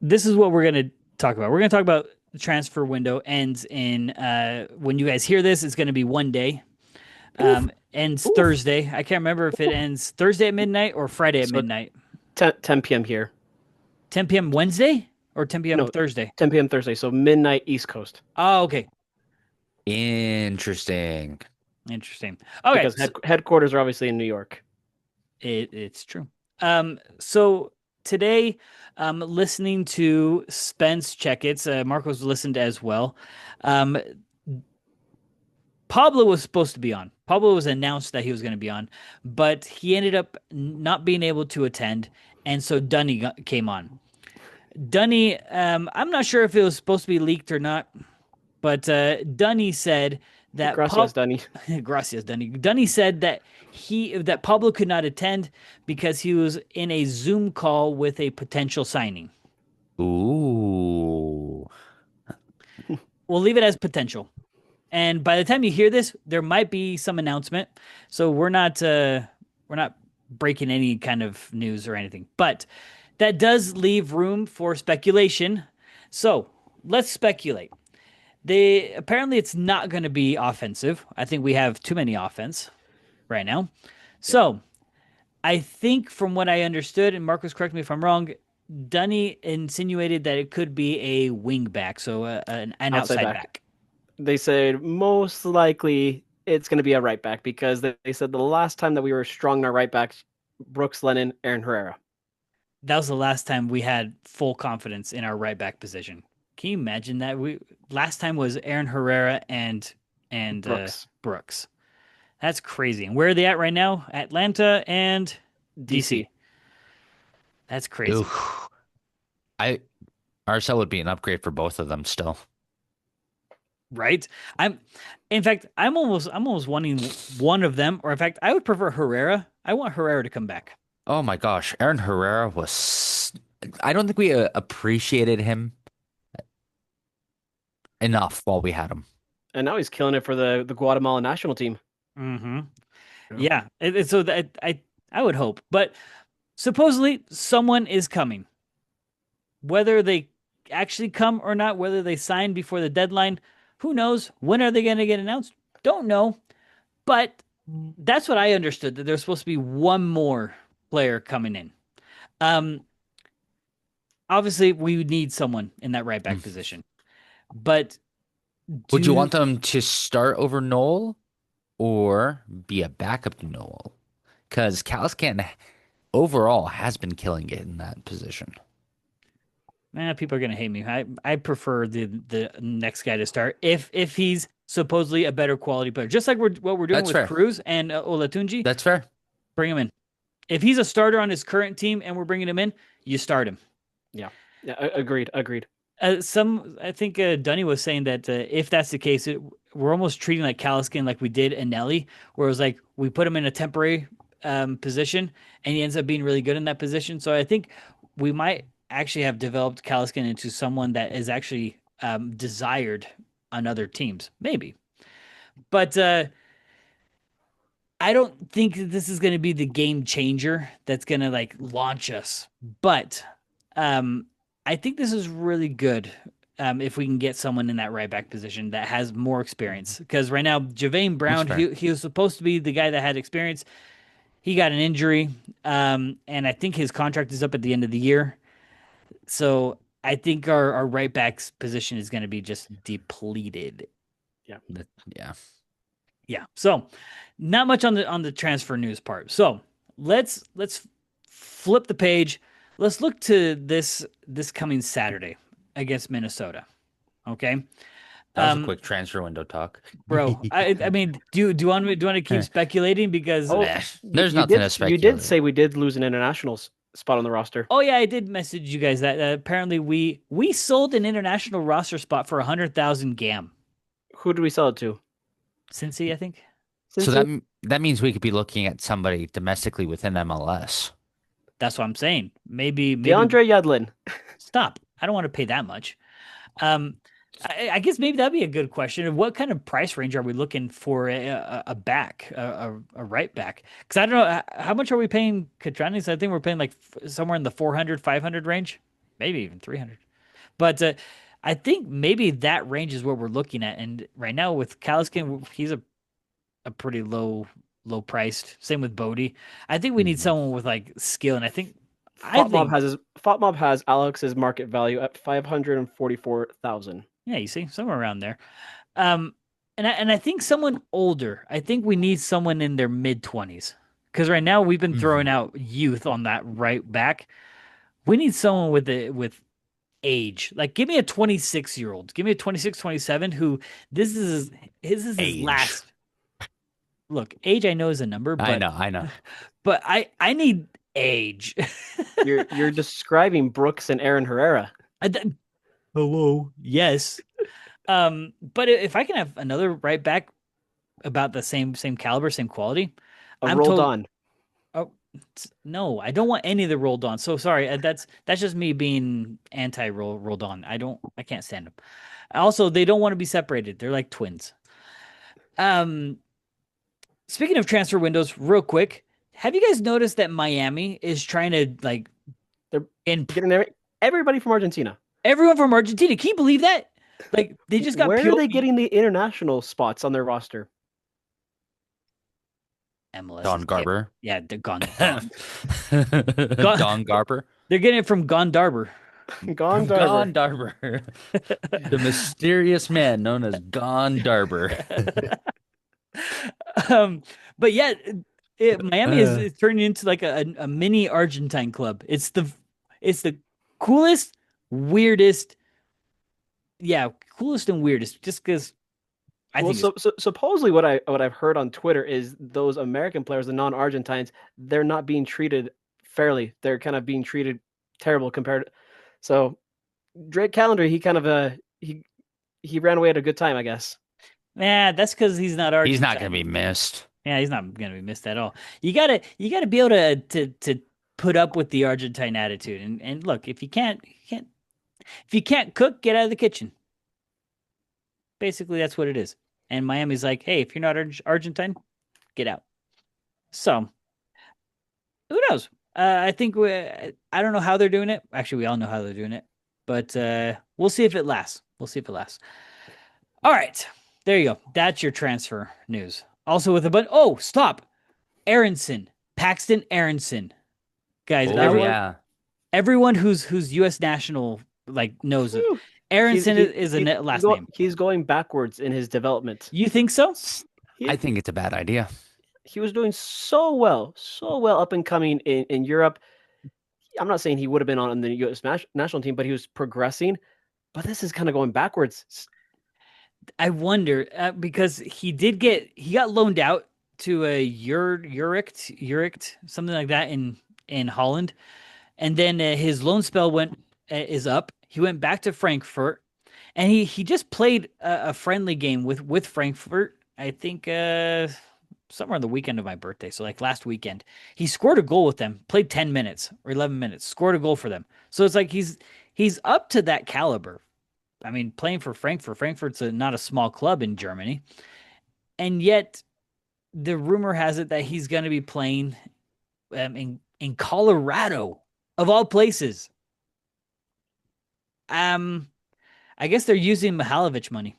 This is what we're gonna talk about. We're gonna talk about the transfer window ends in when you guys hear this, it's gonna be one day. Ends Thursday. I can't remember if it ends Thursday at midnight or Friday at midnight. 10 p.m. here. 10 p.m. Wednesday or 10 p.m. No. Thursday? 10 p.m. Thursday, so midnight East Coast. Oh, okay. Interesting. Interesting. Okay. Because headquarters are obviously in New York. It's true. So today, listening to Spence Check-Its, Marcos listened as well. Pablo was supposed to be on. Pablo was announced that he was going to be on, but he ended up not being able to attend, and so Dunny came on. Dunny, I'm not sure if it was supposed to be leaked or not, but Dunny said that Gracias, Dunny. Gracias, Dunny. Dunny said that that Pablo could not attend because he was in a Zoom call with a potential signing. Ooh. We'll leave it as potential. And by the time you hear this, there might be some announcement. So we're not breaking any kind of news or anything. But that does leave room for speculation. So let's speculate. Apparently it's not going to be offensive. I think we have too many offense right now. So I think from what I understood, and Marcus, correct me if I'm wrong, Dunny insinuated that it could be a wing back, so an outside back. They said most likely it's going to be a right back because they said the last time that we were strong in our right backs, Brooks Lennon, Aaron Herrera. That was the last time we had full confidence in our right back position. Can you imagine that? Last time was Aaron Herrera and Brooks. That's crazy. And where are they at right now? Atlanta and DC. That's crazy. Oof. RSL would be an upgrade for both of them still. Right? I'm almost wanting one of them, or in fact, I would prefer Herrera. I want Herrera to come back. Oh my gosh, Aaron Herrera I don't think we appreciated him enough while we had him. And now he's killing it for the Guatemala national team. Mm-hmm. Yeah. So that I would hope, but supposedly someone is coming. Whether they actually come or not, whether they sign before the deadline, who knows? When are they going to get announced? Don't know. But that's what I understood, that there's supposed to be one more player coming in. Obviously, we need someone in that right back position. But would you want them to start over Noel or be a backup to Noel? Because Caliscan overall has been killing it in that position. People are gonna hate me. I prefer the next guy to start if he's supposedly a better quality player, just like what we're doing That's with fair. Cruz and Olatunji. That's fair. Bring him in. If he's a starter on his current team and we're bringing him in, you start him. Yeah, agreed. I think Dunny was saying that if that's the case, we're almost treating like Caliscan like we did Anelli, where it was like we put him in a temporary position and he ends up being really good in that position. So I think we might actually have developed Caliscan into someone that is actually desired on other teams, maybe. But I don't think that this is going to be the game changer that's going to like launch us. But I think this is really good if we can get someone in that right back position that has more experience. Because right now, Javane Brown, he was supposed to be the guy that had experience. He got an injury, and I think his contract is up at the end of the year. So I think our right back's position is going to be just depleted. Yeah. Yeah. Yeah. So not much on the transfer news part. So let's flip the page. Let's look to this coming Saturday against Minnesota. Okay. That was a Um, quick transfer window talk. bro, I mean, do you want to keep speculating because Oh, Nah, there's you nothing did to you did speculate. say we did lose an international spot on the roster. oh yeah, I did message you guys that apparently we sold an international roster spot for 100,000 gam. Who did we sell it to? Cincy, I think. So Cincy? that means we could be looking at somebody domestically within MLS. That's what I'm saying. Maybe DeAndre Yedlin. stop. I don't want to pay that much. Um, I guess maybe that'd be a good question. What kind of price range are we looking for a back, a right back? Because I don't know how much are we paying Catranis. I think we're paying like somewhere in the 400, 500 range, maybe even 300. But I think maybe that range is what we're looking at. And right now with Kaliskin, he's a pretty low priced. Same with Bodie. I think we need Mhm. someone with like skill. And I FotMob think has Alex's market value at 544,000. yeah, you see somewhere around there. Um, and I think someone older. I think we need someone in their mid-20s because right now we've been throwing Mhm. out youth on that right back. We need someone with age. Like give me a 26-year-old. Give me a 26, 27 who this is his Age. last. Look, age I know is a number, I know. but I need age. You're describing Brooks and Aaron Herrera. I th- Hello. Yes. But if I can have another right back about the same caliber, same quality, A I'm rolled told. on. Oh no, I don't want any of the rolled on. So sorry, that's just me being anti rolled on. I can't stand them. Also, they don't want to be separated. They're like twins. Um, Speaking of transfer windows, real quick, have you guys noticed that Miami is trying to like They're in getting everybody from Argentina. everyone from Argentina? Can you believe that? Like they just got Where are they POV. getting the international spots on their roster? MLS Don is Garber. yeah, they're gone. Don Garber. They're getting it from Gon Darber. Gone Gon Darver. Darber. The mysterious man known as Gon Darber. um, but yeah, Miami Uh, is turning into like a mini Argentine club. It's the coolest, weirdest, yeah, coolest and weirdest. Just because I Well, think it's so supposedly what I've heard on Twitter is those American players, the non-Argentines, they're not being treated fairly. They're kind of being treated terrible compared. So Drake Callender, he kind of he ran away at a good time, I guess. that's because he's not he's not going to Argentine. be missed. Yeah, he's not gonna be missed at all. You gotta be able to put up with the Argentine attitude. And look, if you can't cook, get out of the kitchen. Basically, that's what it is. And Miami's like, hey, if you're not Argentine, get out. So who knows? I think I don't know how they're doing it. Actually, we all know how they're doing it, but we'll see if it lasts. We'll see if it lasts. All right, there you go. That's your transfer news. Also with a bunch. Oh, stop, Aronson, Paxton Aronson, guys. Oh, That one, yeah. Everyone who's U.S. national like knows it. whew, Aronson is a last name. he's going backwards in his development. You think so? He, I think it's a bad idea. he was doing so well up and coming in Europe. I'm not saying he would have been on the U.S. national team, but he was progressing. But this is kind of going backwards. I wonder because he got loaned out to a Uricht, something like that in Holland, and then his loan spell is up. He went back to Frankfurt, and he just played a friendly game with Frankfurt. I think somewhere on the weekend of my birthday, so like last weekend, he scored a goal with them. Played 10 minutes or 11 minutes, scored a goal for them. So it's like he's up to that caliber. I mean, playing for Frankfurt. Frankfurt's not a small club in Germany, and yet the rumor has it that he's going to be playing in Colorado, of all places. I guess they're using Mihalovic money.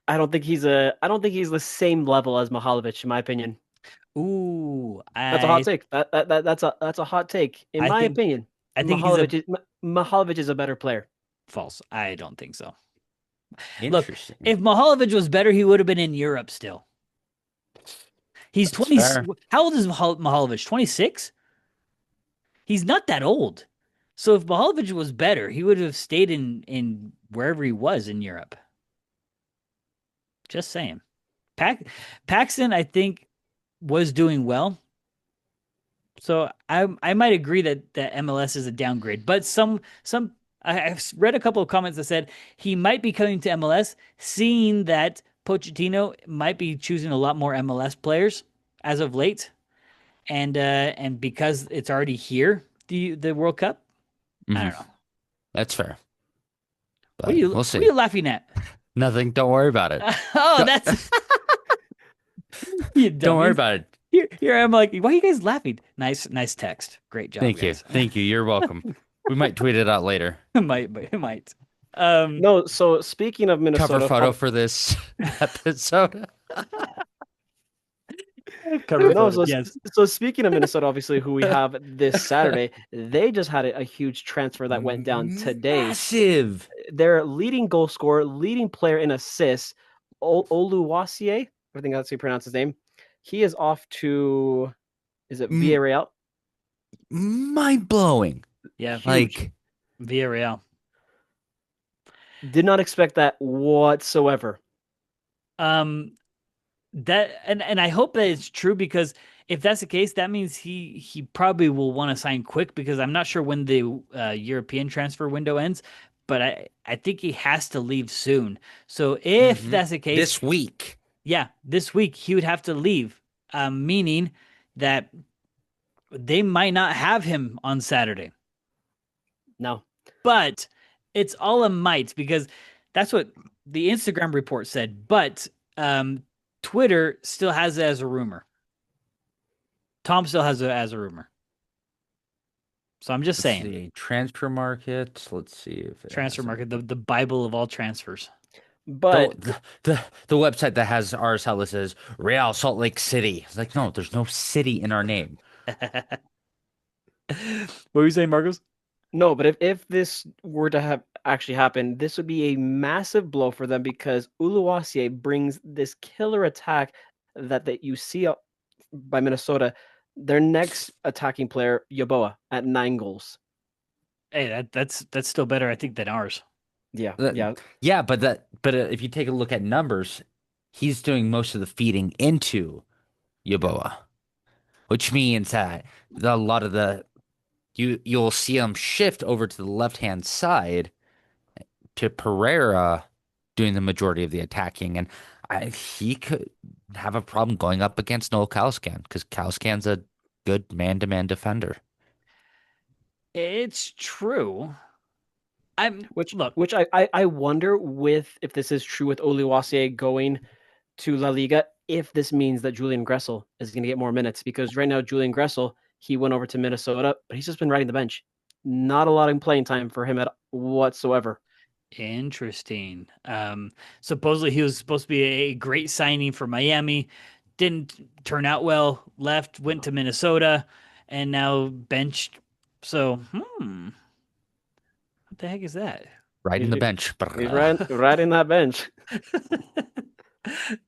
I don't think he's the same level as Mihalovic, in my opinion. Ooh, That's a hot take. That's a hot take, in I my think opinion. I think he's Mihalovic is a better player. false. I don't think so. Look, Interesting. if Mihalovic was better, he would have been in Europe still. He's That's 20. fair. How old is Mihalovic? 26? He's not that old. So if Mihalovic was better, he would have stayed in wherever he was in Europe. Just saying. Paxton, I think, was doing well. So I might agree that MLS is a downgrade, but I've read a couple of comments that said he might be coming to MLS, seeing that Pochettino might be choosing a lot more MLS players as of late, and because it's already here, the World Cup. I Mhm. don't know. That's fair. What are But you we'll what are see. you laughing at? Nothing. Don't worry about it. Oh, Don't, that's you don't worry dummies. about it. Here I'm like, why are you guys laughing? Nice text. Great job, Thank you. guys. Thank you. You're welcome. We might tweet it out later. Might. Um, No, so speaking of Cover Minnesota, photo for this episode. cover no, photo. Yes. so speaking of Minnesota, obviously, who we have this Saturday, they just had a huge transfer that went down today. Massive. Their leading goal scorer, leading player in assists, Oluwasie, I think that's how you pronounce his name. He is off to, is it M- Villarreal? Mind blowing. Yeah. Huge. Like, Villarreal. Did not expect that whatsoever. Um, that and I hope that it's true because if that's the case, that means he probably will want to sign quick because I'm not sure when the European transfer window ends, but I think he has to leave soon. So if mhm. that's the case, This week. yeah, this week he would have to leave, meaning that they might not have him on Saturday. No. But it's all a might because that's what the Instagram report said. But Twitter still has it as a rumor. Tom still has it as a rumor. So I'm just Let's saying. see. Transfer market. Let's see if it Transfer has it. market, the Bible of all transfers. But The website that has RSL says Real Salt Lake City. It's like, no, there's no city in our name. What were you saying, Marcos? no, but if this were to have actually happened, this would be a massive blow for them because Uluwasie brings this killer attack that you see by Minnesota. Their next attacking player, Yaboa, at 9 goals. Hey, that's still better, I think, than ours. Yeah, That- yeah. Yeah, but if you take a look at numbers, he's doing most of the feeding into Yaboa, which means that a lot of you'll see him shift over to the left-hand side to Pereira doing the majority of the attacking, and he could have a problem going up against Noel Kauskan because Kauskan's a good man-to-man defender. It's true. I'm Which look, which I wonder with if this is true with Oluwasie going to La Liga, if this means that Julian Gressel is going to get more minutes because right now Julian Gressel, he went over to Minnesota, but he's just been riding the bench. Not a lot of playing time for him at whatsoever. interesting. Supposedly he was supposed to be a great signing for Miami, didn't turn out well, left, went to Minnesota, and now benched. So, what the heck is that? Riding the bench. He's riding that bench.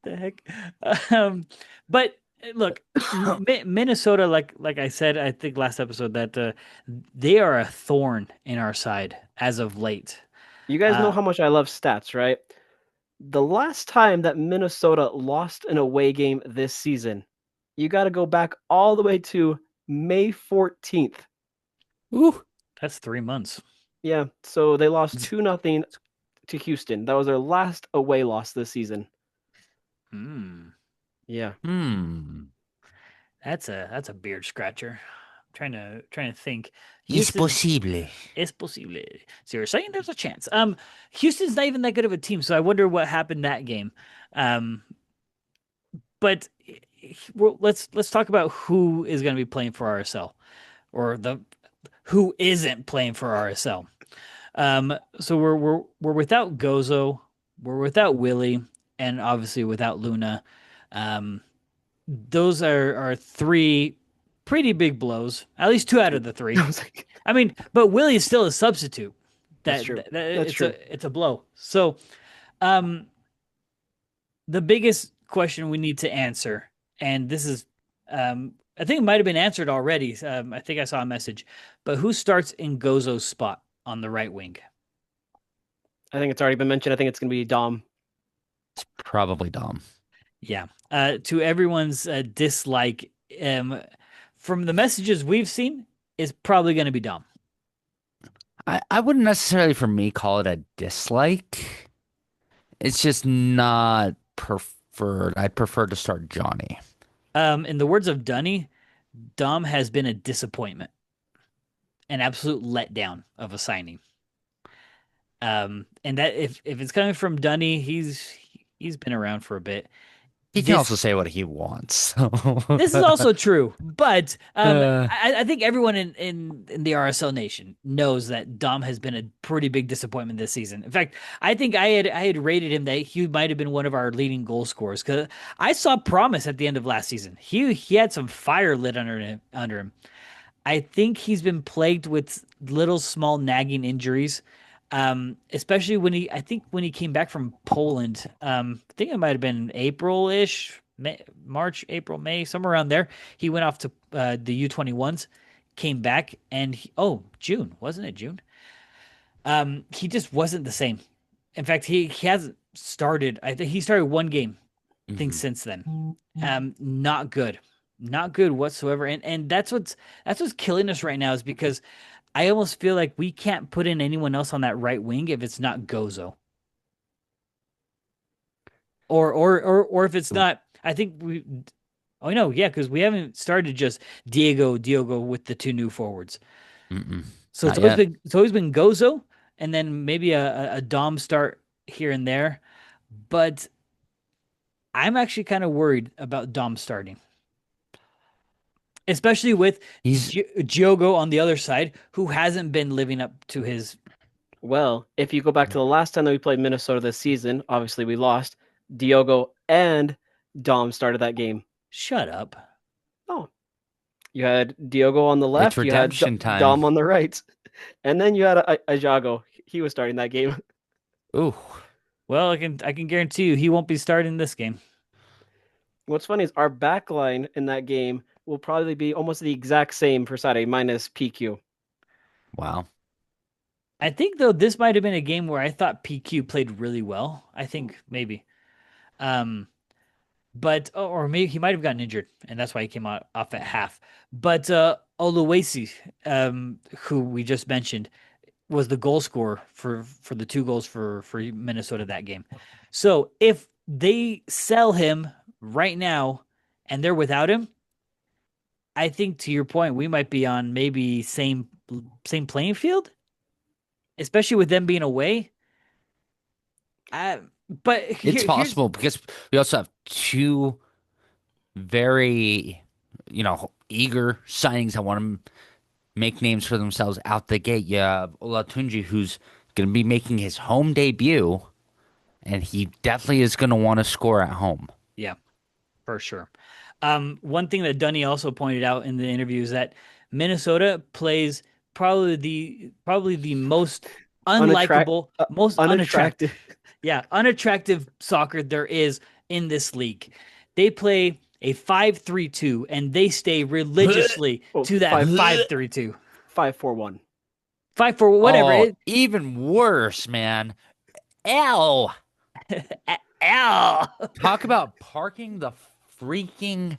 The heck? But look, Minnesota, like I said, I think last episode that they are a thorn in our side as of late. You guys know Uh, how much I love stats, right? The last time that Minnesota lost an away game this season, you got to go back all the way to May 14th. Ooh. That's 3 months. Yeah, so they lost 2-0 to Houston. That was their last away loss this season. Hmm. Yeah. That's a beard scratcher. I'm trying to think. Es Houston, posible. es posible. So you're saying there's a chance. Houston's not even that good of a team, so I wonder what happened that game. But let's talk about who is going to be playing for RSL, or who isn't playing for RSL. So we're without Gozo, we're without Willie, and obviously without Luna. Those are 3 pretty big blows. At least 2 out of the 3. I was like, I mean, but Willie is still a substitute. That's true. That's It's true. it's a blow. So Um, the biggest question we need to answer, and this is, I think it might have been answered already. I think I saw a message, but who starts in Gozo's spot on the right wing? I think it's already been mentioned. I think it's going to be Dom. Probably Dom. Yeah. To everyone's dislike, from the messages we've seen, is probably going to be Dom. I wouldn't necessarily, for me, call it a dislike. It's just not preferred. I'd prefer to start Johnny. In the words of Dunny, Dom has been a disappointment, an absolute letdown of a signing. And that if it's coming from Dunny, he's been around for a bit. He can This also say what he wants. this is also true, but Uh, I think everyone in the RSL nation knows that Dom has been a pretty big disappointment this season. In fact, I think I had rated him that he might have been one of our leading goal scorers because I saw promise at the end of last season. He had some fire lit under him. I think he's been plagued with little small nagging injuries. Especially I think when he came back from Poland, I think it might have been April-ish, March, April, May, somewhere around there. He went off to the U21s, came back, and June, wasn't it June? He just wasn't the same. In fact, he hasn't started. I think he started one game, I think, mhm. since then. Not good, not good whatsoever. And that's what's killing us right now is because I almost feel like we can't put in anyone else on that right wing if it's not Gozo. Or if it's not, I think we oh no, yeah, because we haven't started just Diogo with the two new forwards. Mm-mm. So Not yet. it's always been Gozo and then maybe a Dom start here and there. But I'm actually kind of worried about Dom starting. Especially with He's Giogo on the other side, who hasn't been living up to his. Well, if you go back to the last time that we played Minnesota this season, obviously we lost. Diogo and Dom started that game. Shut up. Oh, you had Diogo on the it's left, you had redemption time. Dom on the right, and then you had a Jago. He was starting that game. Ooh, Well, I can guarantee you he won't be starting this game. What's funny is our back line in that game will probably be almost the exact same for Saturday minus PQ. wow. I think though this might have been a game where I thought PQ played really well. I think maybe. Um but or maybe he might have gotten injured and that's why he came off at half. But Oluwasi, who we just mentioned, was the goal scorer for the two goals for Minnesota that game. So if they sell him right now and they're without him, I think to your point, we might be on maybe same playing field, especially with them being away. Uh, but It's here's possible because we also have two very, eager signings that want to make names for themselves out the gate. You have Olatunji, who's going to be making his home debut, and he definitely is going to want to score at home. yeah, for sure. One thing that Dunny also pointed out in the interview is that Minnesota plays probably the most unlikable, most unattractive, Unattractive. yeah, unattractive soccer there is in this league. They play a 5-3-2 and they stay religiously Oh, to that 5-3-2. 5-4-1. 5-4, whatever. Oh, even worse, man. L. Ow. Talk about parking the freaking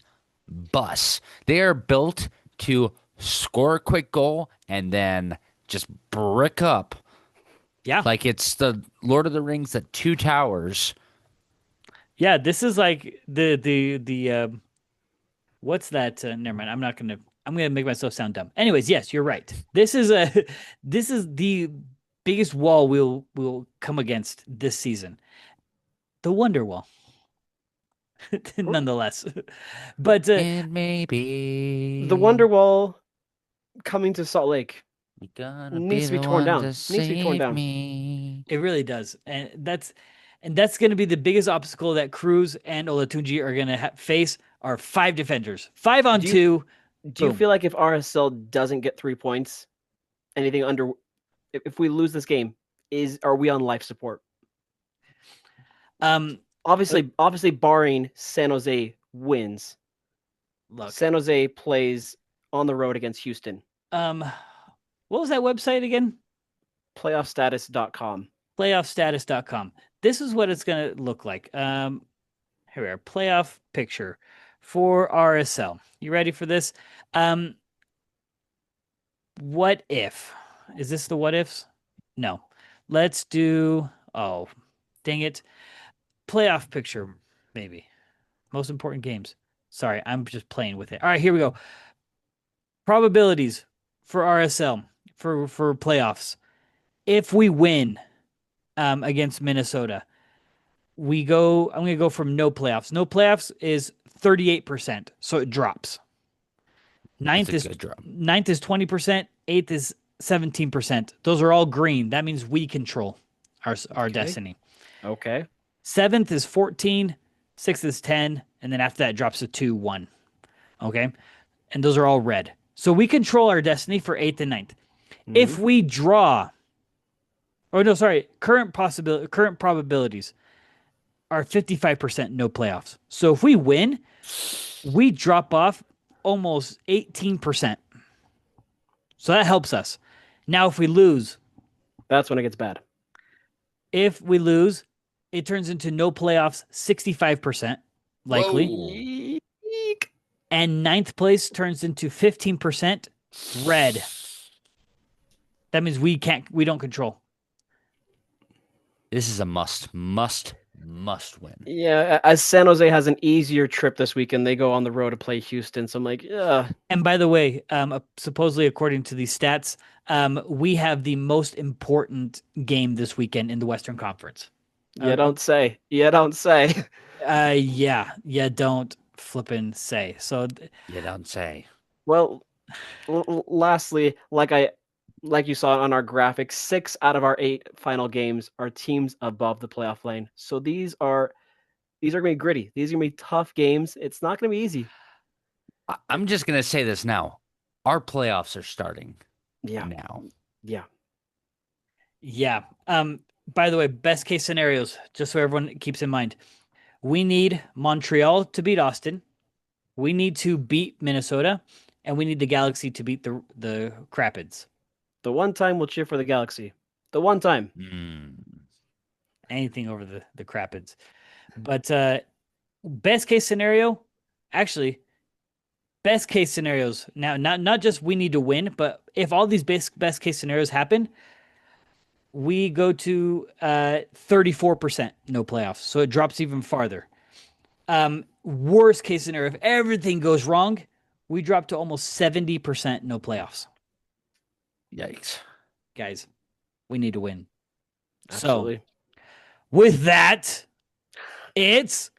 bus. They are built to score a quick goal and then just brick up Yeah. like it's the Lord of the Rings at Two Towers. Yeah, this is like the what's that? Never mind. I'm gonna make myself sound dumb. Anyways, yes, you're right. This is the biggest wall we'll come against this season. The Wonder Wall, nonetheless. But And maybe The Wonderwall coming to Salt Lake you're gonna needs be to be the torn one down. to Needs to be torn save down. me. it really does, and that's going to be the biggest obstacle that Cruz and Olatunji are going to face. Are five defenders, 5 on Do you 2. do you Boom. feel like if RSL doesn't get 3 points, anything under, if we lose this game, are we on life support? Obviously, barring San Jose wins, Look, San Jose plays on the road against Houston. what was that website again? Playoffstatus.com. Playoffstatus.com. This is what it's going to look like. Here we are. Playoff picture for RSL. You ready for this? What if? Is this the what ifs? No. Let's do. Oh, dang it. Playoff picture, maybe. Most important games. Sorry, I'm just playing with it. All right, here we go. Probabilities for RSL for playoffs. If we win against Minnesota, we go. I'm gonna go from no playoffs. No playoffs is 38%, so it drops. It's Ninth a is good drop. 20%. Eighth is 17%. Those are all green. That means we control our Okay. destiny. Okay. Seventh is 14. Sixth is 10, and then after that it drops to 2, 1. Okay, and those are all red. So we control our destiny for eighth and ninth. If Mhm. we draw, or no, sorry, current probabilities are 55% no playoffs. So if we win, we drop off almost 18%. So that helps us. Now, if we lose, That's when it gets bad. it turns into no playoffs 65% likely. Whoa. Eek. And ninth place turns into 15% red. That means we don't control. This is a must win. Yeah, as San Jose has an easier trip this weekend, they go on the road to play Houston. So I'm like, yeah. And by the way, supposedly according to these stats, we have the most important game this weekend in the Western Conference. You don't say. You don't say. Yeah, don't flippin' say. So You don't say. Well, lastly, like you saw on our graphic, 6 out of our 8 final games are teams above the playoff lane. So these are gonna be gritty. These are gonna be tough games. It's not gonna be easy. I'm just gonna say this now. Our playoffs are starting Yeah. now. Yeah. yeah. By the way, best case scenarios, just so everyone keeps in mind, we need Montreal to beat Austin. We need to beat Minnesota, and we need the Galaxy to beat the Crapids. The one time we'll cheer for the Galaxy. The one time. Anything over the Crapids. But best case scenario, actually, best case scenarios. Now, not just we need to win, but if all these best case scenarios happen, we go to 34% no playoffs. So it drops even farther. Worst case scenario, if everything goes wrong, we drop to almost 70% no playoffs. Yikes. Guys, we need to win. Absolutely. So, with that, it's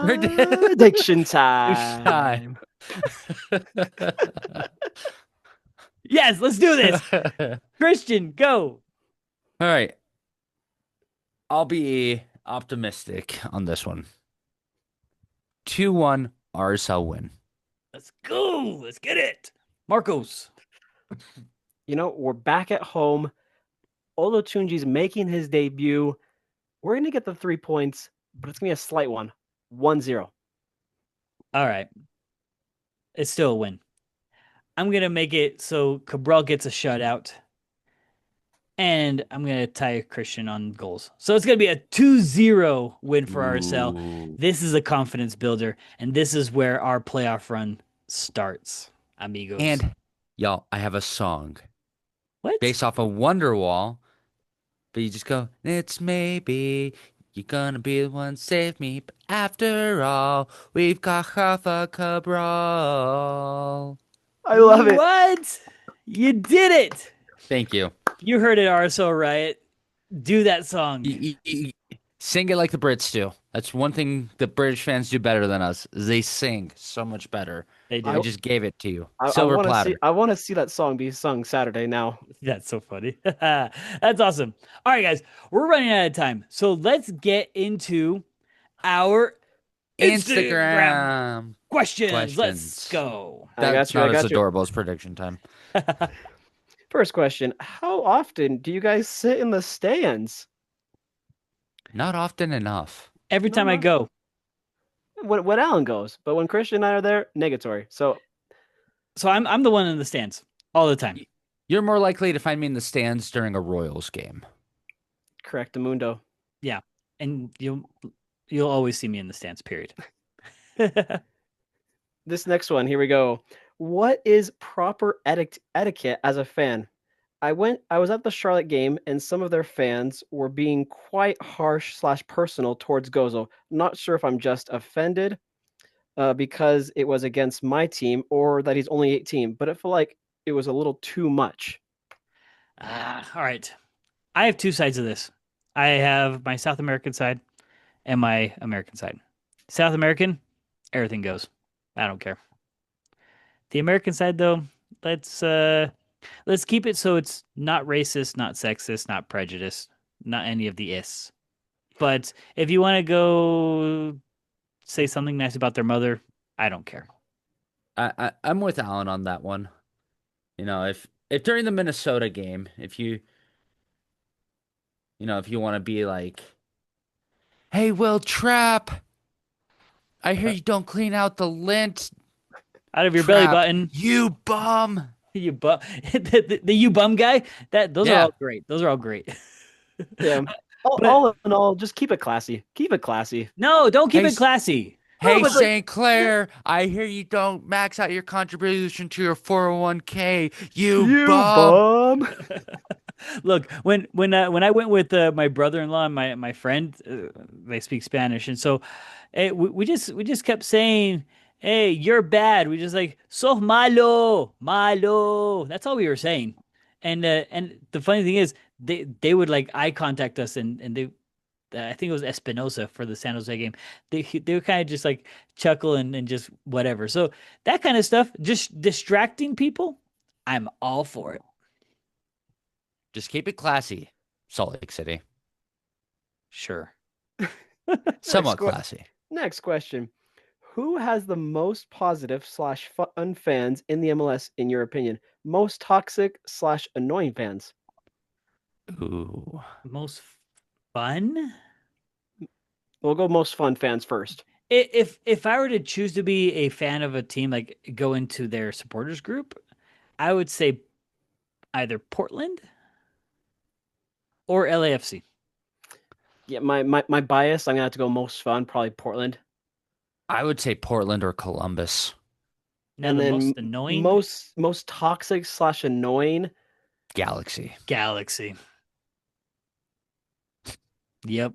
Prediction time. yes, let's do this. Christian, go. All right. I'll be optimistic on this one. 2-1 RSL win. Let's go. Let's get it. Marcos. We're back at home. Olo Tunji's making his debut. We're going to get the 3 points, but it's going to be a slight one. 1-0. All right. It's still a win. I'm going to make it so Cabral gets a shutout. And I'm going to tie Christian on goals. So it's going to be a 2-0 win for RSL. Ooh. This is a confidence builder. And this is where our playoff run starts, amigos. And y'all, I have a song what? based off of Wonderwall. But you just go, it's maybe you're gonna be the one save me. But after all, we've got Rafa Cabral. I love it. What? You did it. Thank you. You heard it, RSL Riot. Do that song. Sing it like the Brits do. That's one thing the British fans do better than us. Is they sing so much better. They do. I just gave it to you. I Silver wanna platter. I want to see that song be sung Saturday now. That's so funny. That's awesome. All right, guys, we're running out of time. So let's get into our Instagram questions. questions. Let's go. I got That's you. I not as got you. adorable as prediction time. First question: how often do you guys sit in the stands? Not often enough. Every No, time I not go. when Alan goes, but when Christian and I are there, negatory. So So I'm the one in the stands all the time. You're more likely to find me in the stands during a Royals game. correct, Mundo. Yeah. And you'll always see me in the stands, period. This next one, here we go. What is proper etiquette as a fan? I was at the Charlotte game and some of their fans were being quite harsh slash personal towards Gozo. Not sure if I'm just offended because it was against my team or that he's only 18, but it felt like it was a little too much. All right. I have two sides of this. I have my South American side and my American side. South American, everything goes. I don't care. The American side though, let's uh let's keep it so it's not racist, not sexist, not prejudiced, not any of the is. But if you want to go say something nice about their mother, I don't care. I'm with Alan on that one. If during the Minnesota game, if you want to be like, "Hey, Will Trap, I hear you don't clean out the lint, Out of your belly Trap, button, you bum." you bum, the you bum guy. Those are Yeah. all great. Those are all great. Yeah. But All in all, just keep it classy. Keep it classy. no, don't keep Hey, it classy. Oh, Hey, but like, St. Clair, I hear you don't max out your contribution to your 401k, you you bum. bum. Look, when I went with my brother-in-law and my friend, they speak Spanish, and so we just kept saying, "Hey, you're bad." We just like "sos malo, malo." That's all we were saying, and the funny thing is, they would like eye contact us, and they I think it was Espinosa for the San Jose game. They would kind of just like chuckle and just whatever. So that kind of stuff, just distracting people, I'm all for it. Just keep it classy, Salt Lake City. Sure. Somewhat que- classy. Next question. Who has the most positive slash fun fans in the MLS, in your opinion? Most toxic slash annoying fans? Ooh. Most fun? We'll go most fun fans first. If I were to choose to be a fan of a team, like go into their supporters group, I would say either Portland or LAFC. Yeah, my bias, I'm gonna have to go most fun, probably Portland. I would say Portland or Columbus. Now And the then most annoying most toxic slash annoying. Galaxy. Galaxy. Yep.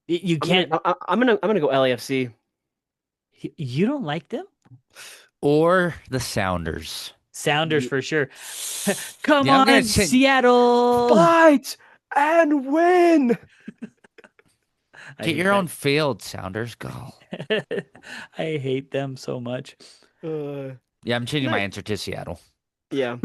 You I'm gonna can't. I'm gonna go LAFC. You don't like them? Or the Sounders. Sounders Ye- for sure. Come Yeah, I'm gonna on, change. Seattle. Fight and win. I Get hate your that. own field, Sounders. Go. I hate them so much. Yeah, I'm changing my Ne- answer to Seattle. yeah.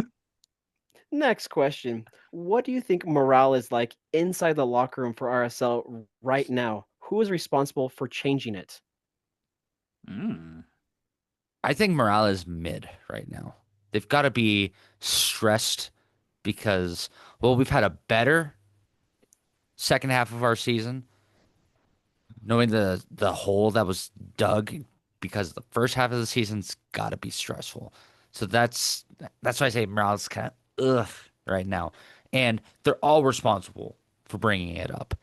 Next question. What do you think morale is like inside the locker room for RSL right now? Who is responsible for changing it? Mm. I think morale is mid right now. They've got to be stressed because, well, we've had a better second half of our season, knowing the hole that was dug because the first half of the season's got to be stressful. So that's why I say morale's kind of right now, and they're all responsible for bringing it up.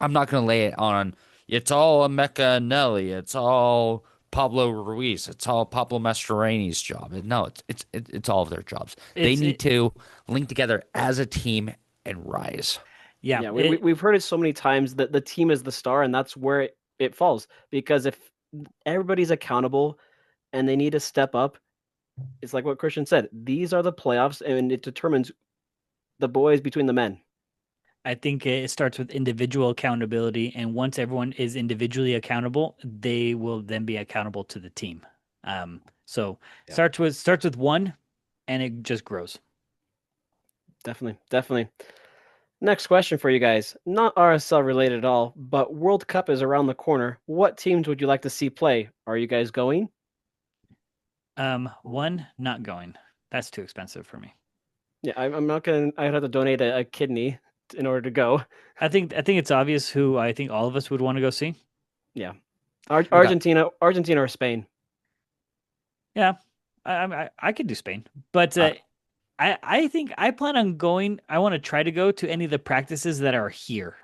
I'm not gonna lay it on. It's all Emeka Nelly. It's all Pablo Ruiz. It's all Pablo Mastroeni's job. No, it's all of their jobs. They It's need it, to link together as a team and rise. yeah. Yeah, we've heard it so many times that the team is the star, and that's where it falls. Because if everybody's accountable and they need to step up, it's like what Christian said. These are the playoffs, and it determines the boys between the men. I think it starts with individual accountability, and once everyone is individually accountable, they will then be accountable to the team. So Yeah. starts with one, and it just grows. Definitely, definitely. Next question for you guys. Not RSL related at all, but World Cup is around the corner. What teams would you like to see play? Are you guys going? One not going. That's too expensive for me. Yeah, I'm not gonna. I'd have to donate a kidney in order to go. I think it's obvious who I think all of us would want to go see. Yeah, We got Argentina or Spain. Yeah, I could do Spain, but uh, I think I plan on going. I want to try to go to any of the practices that are here.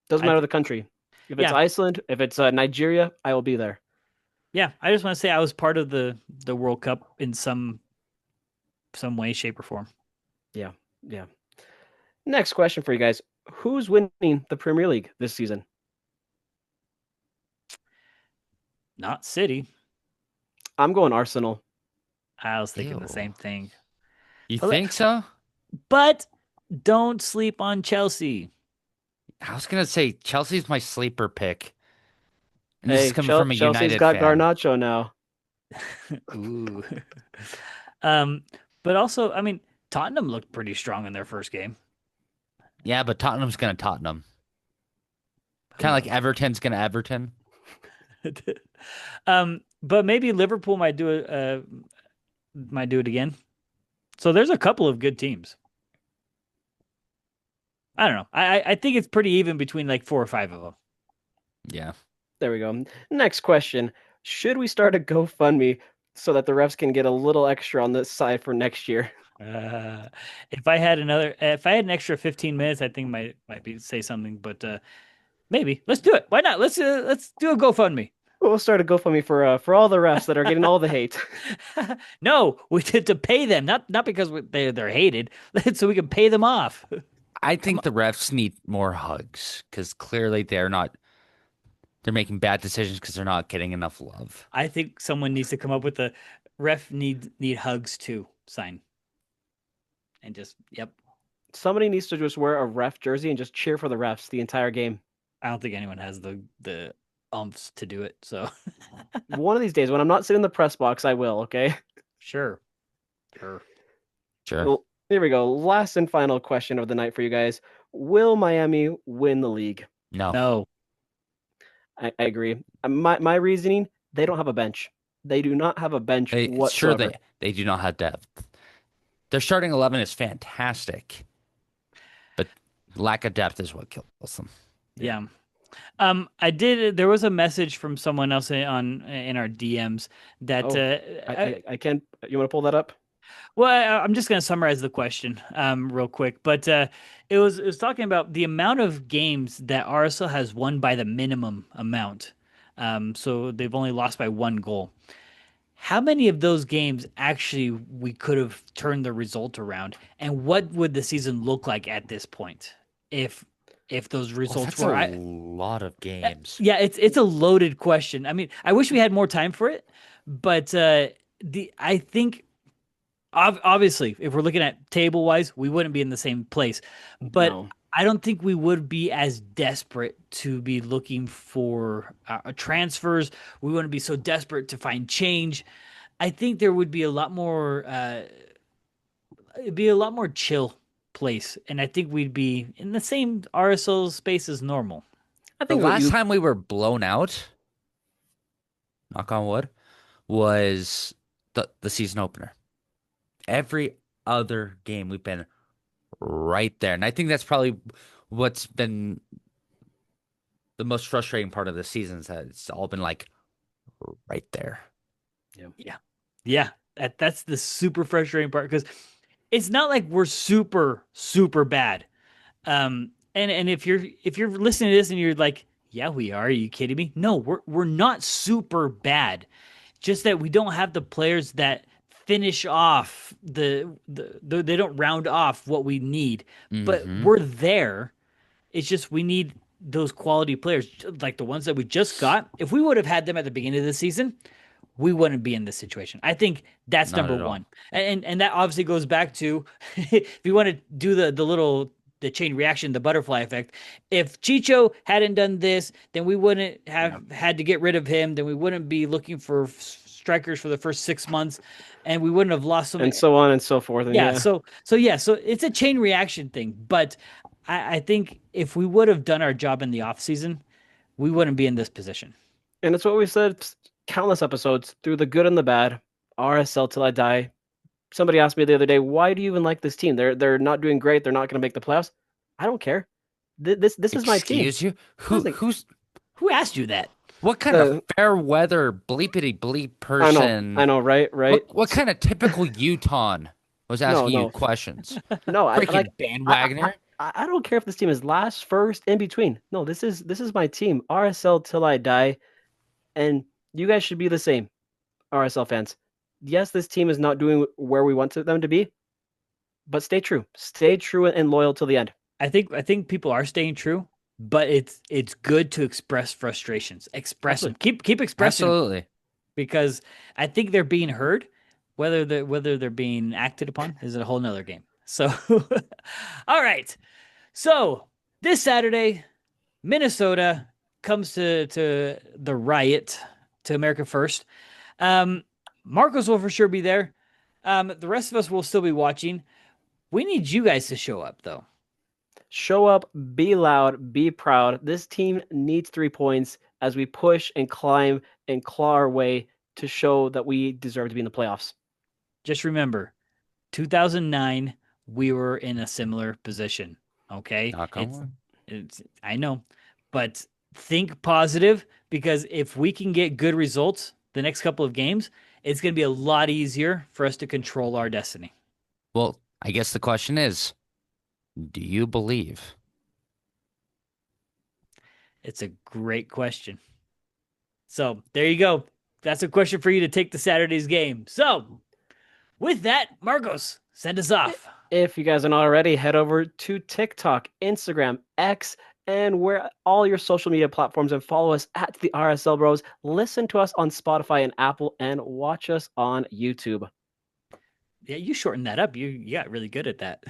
Doesn't I matter th the country. If it's Yeah, Iceland, if it's Nigeria, I will be there. yeah. I just want to say I was part of the World Cup in some way, shape, or form. Yeah, yeah. Next question for you guys: Who's winning the Premier League this season? Not City. I'm going Arsenal. I was thinking the ew. same thing. You But, think so? but don't sleep on Chelsea. I was gonna say Chelsea's my sleeper pick, and this is Hey, coming from a Chelsea's United got fan. Garnacho now. Ooh. um, but also, I mean, Tottenham looked pretty strong in their first game. Yeah, but Tottenham's gonna Tottenham. Who Kind of like knows? Everton's gonna Everton. But maybe Liverpool might do it again. So there's a couple of good teams. I don't know. I think it's pretty even between like four or five of them. Yeah. There we go. Next question: Should we start a GoFundMe so that the refs can get a little extra on this side for next year? Uh, if I had an extra 15 minutes, I think might be say something. But maybe let's do it. Why not? Let's do a GoFundMe. We'll start a GoFundMe for all the refs that are getting all the hate. No, we did to pay them, not because they're hated, so we can pay them off. I Come think on. the refs need more hugs because clearly they're making bad decisions because they're not getting enough love. I think someone needs to come up with a ref need hugs too sign and just yep. Somebody needs to just wear a ref jersey and just cheer for the refs the entire game. I don't think anyone has the umphs to do it. So One of these days, when I'm not sitting in the press box, I will. Okay. sure, sure. Sure. Well, here we go. Last and final question of the night for you guys: Will Miami win the league? No. No, I agree. My reasoning: they don't have a bench. They do not have a bench Sure whatsoever. they do not have depth. Their starting 11 is fantastic, but lack of depth is what kills them. yeah. I did. There was a message from someone else in our DMs that Oh, I can't. You want to pull that up? well, I'm just going to summarize the question real quick, but it was talking about the amount of games that RSL has won by the minimum amount. So they've only lost by one goal. How many of those games actually we could have turned the result around, and what would the season look like at this point if those Oh, results that's a were? lot of games. Yeah, it's a loaded question. I mean, I wish we had more time for it, but I think obviously, if we're looking at table wise, we wouldn't be in the same place. But No. I don't think we would be as desperate to be looking for transfers. We wouldn't be so desperate to find change. I think there would be a lot more. It'd be a lot more chill place, and I think we'd be in the same RSL space as normal. I The think what last you. time we were blown out, knock on wood, was the season opener. Every other game we've been right there. And I think that's probably what's been the most frustrating part of the season is that it's all been like right there. Yeah, yeah. That's the super frustrating part because it's not like we're super bad. And if you're listening to this and you're like, yeah, we are. Are you kidding me? No, we're not super bad. Just that we don't have the players that finish off they don't round off what we need. But Hmm. we're there. It's just we need those quality players like the ones that we just got. If we would have had them at the beginning of the season, we wouldn't be in this situation. I think that's Not number at all. one. And that obviously goes back to if you want to do the chain reaction, the butterfly effect. If Chicho hadn't done this, then we wouldn't have had to get rid of him. Then we wouldn't be looking for strikers for the first 6 months, and we wouldn't have lost so And many. so on and so forth. And Yeah, yeah. so it's a chain reaction thing. But I think if we would have done our job in the off season, we wouldn't be in this position. And it's what we've said countless episodes through the good and the bad. RSL till I die. somebody asked me the other day, why do you even like this team? They're not doing great. They're not going to make the playoffs. I don't care. This is my team. Excuse you? I was like, Who asked you that? What kind of fair weather bleepity bleep I person? know, right? What kind of typical Utahn was asking you No, questions? no. Freaking I, bandwagoner. I don't care if this team is last, first, in between. No, this is my team. RSL till I die, and you guys should be the same, RSL fans. Yes, this team is not doing where we want them to be, but stay true. Stay true and loyal till the end. I think people are staying true, but it's good to express frustrations. Express them. Keep expressing them, Absolutely. because I think they're being heard. Whether they're being acted upon is a whole nother game. So, all right. So this Saturday, Minnesota comes to the riot to America First. Marcos will for sure be there. The rest of us will still be watching. We need you guys to show up, though. Show up, be loud, be proud. This team needs 3 points as we push and climb and claw our way to show that we deserve to be in the playoffs. Just remember, 2009, we were in a similar position. Okay, Knock on wood. it's I know, but think positive, because if we can get good results the next couple of games, it's going to be a lot easier for us to control our destiny. Well, I guess the question is, do you believe? It's a great question. So there you go. That's a question for you to take to Saturday's game. So with that, Marcos, send us off. If you guys are not already, head over to TikTok, Instagram, X, and where all your social media platforms, and follow us at the RSL Bros. Listen to us on Spotify and Apple, and watch us on YouTube. Yeah, you shortened that up. You got really good at that.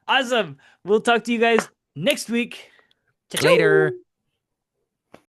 Awesome. We'll talk to you guys next week. Ciao, ciao. Later.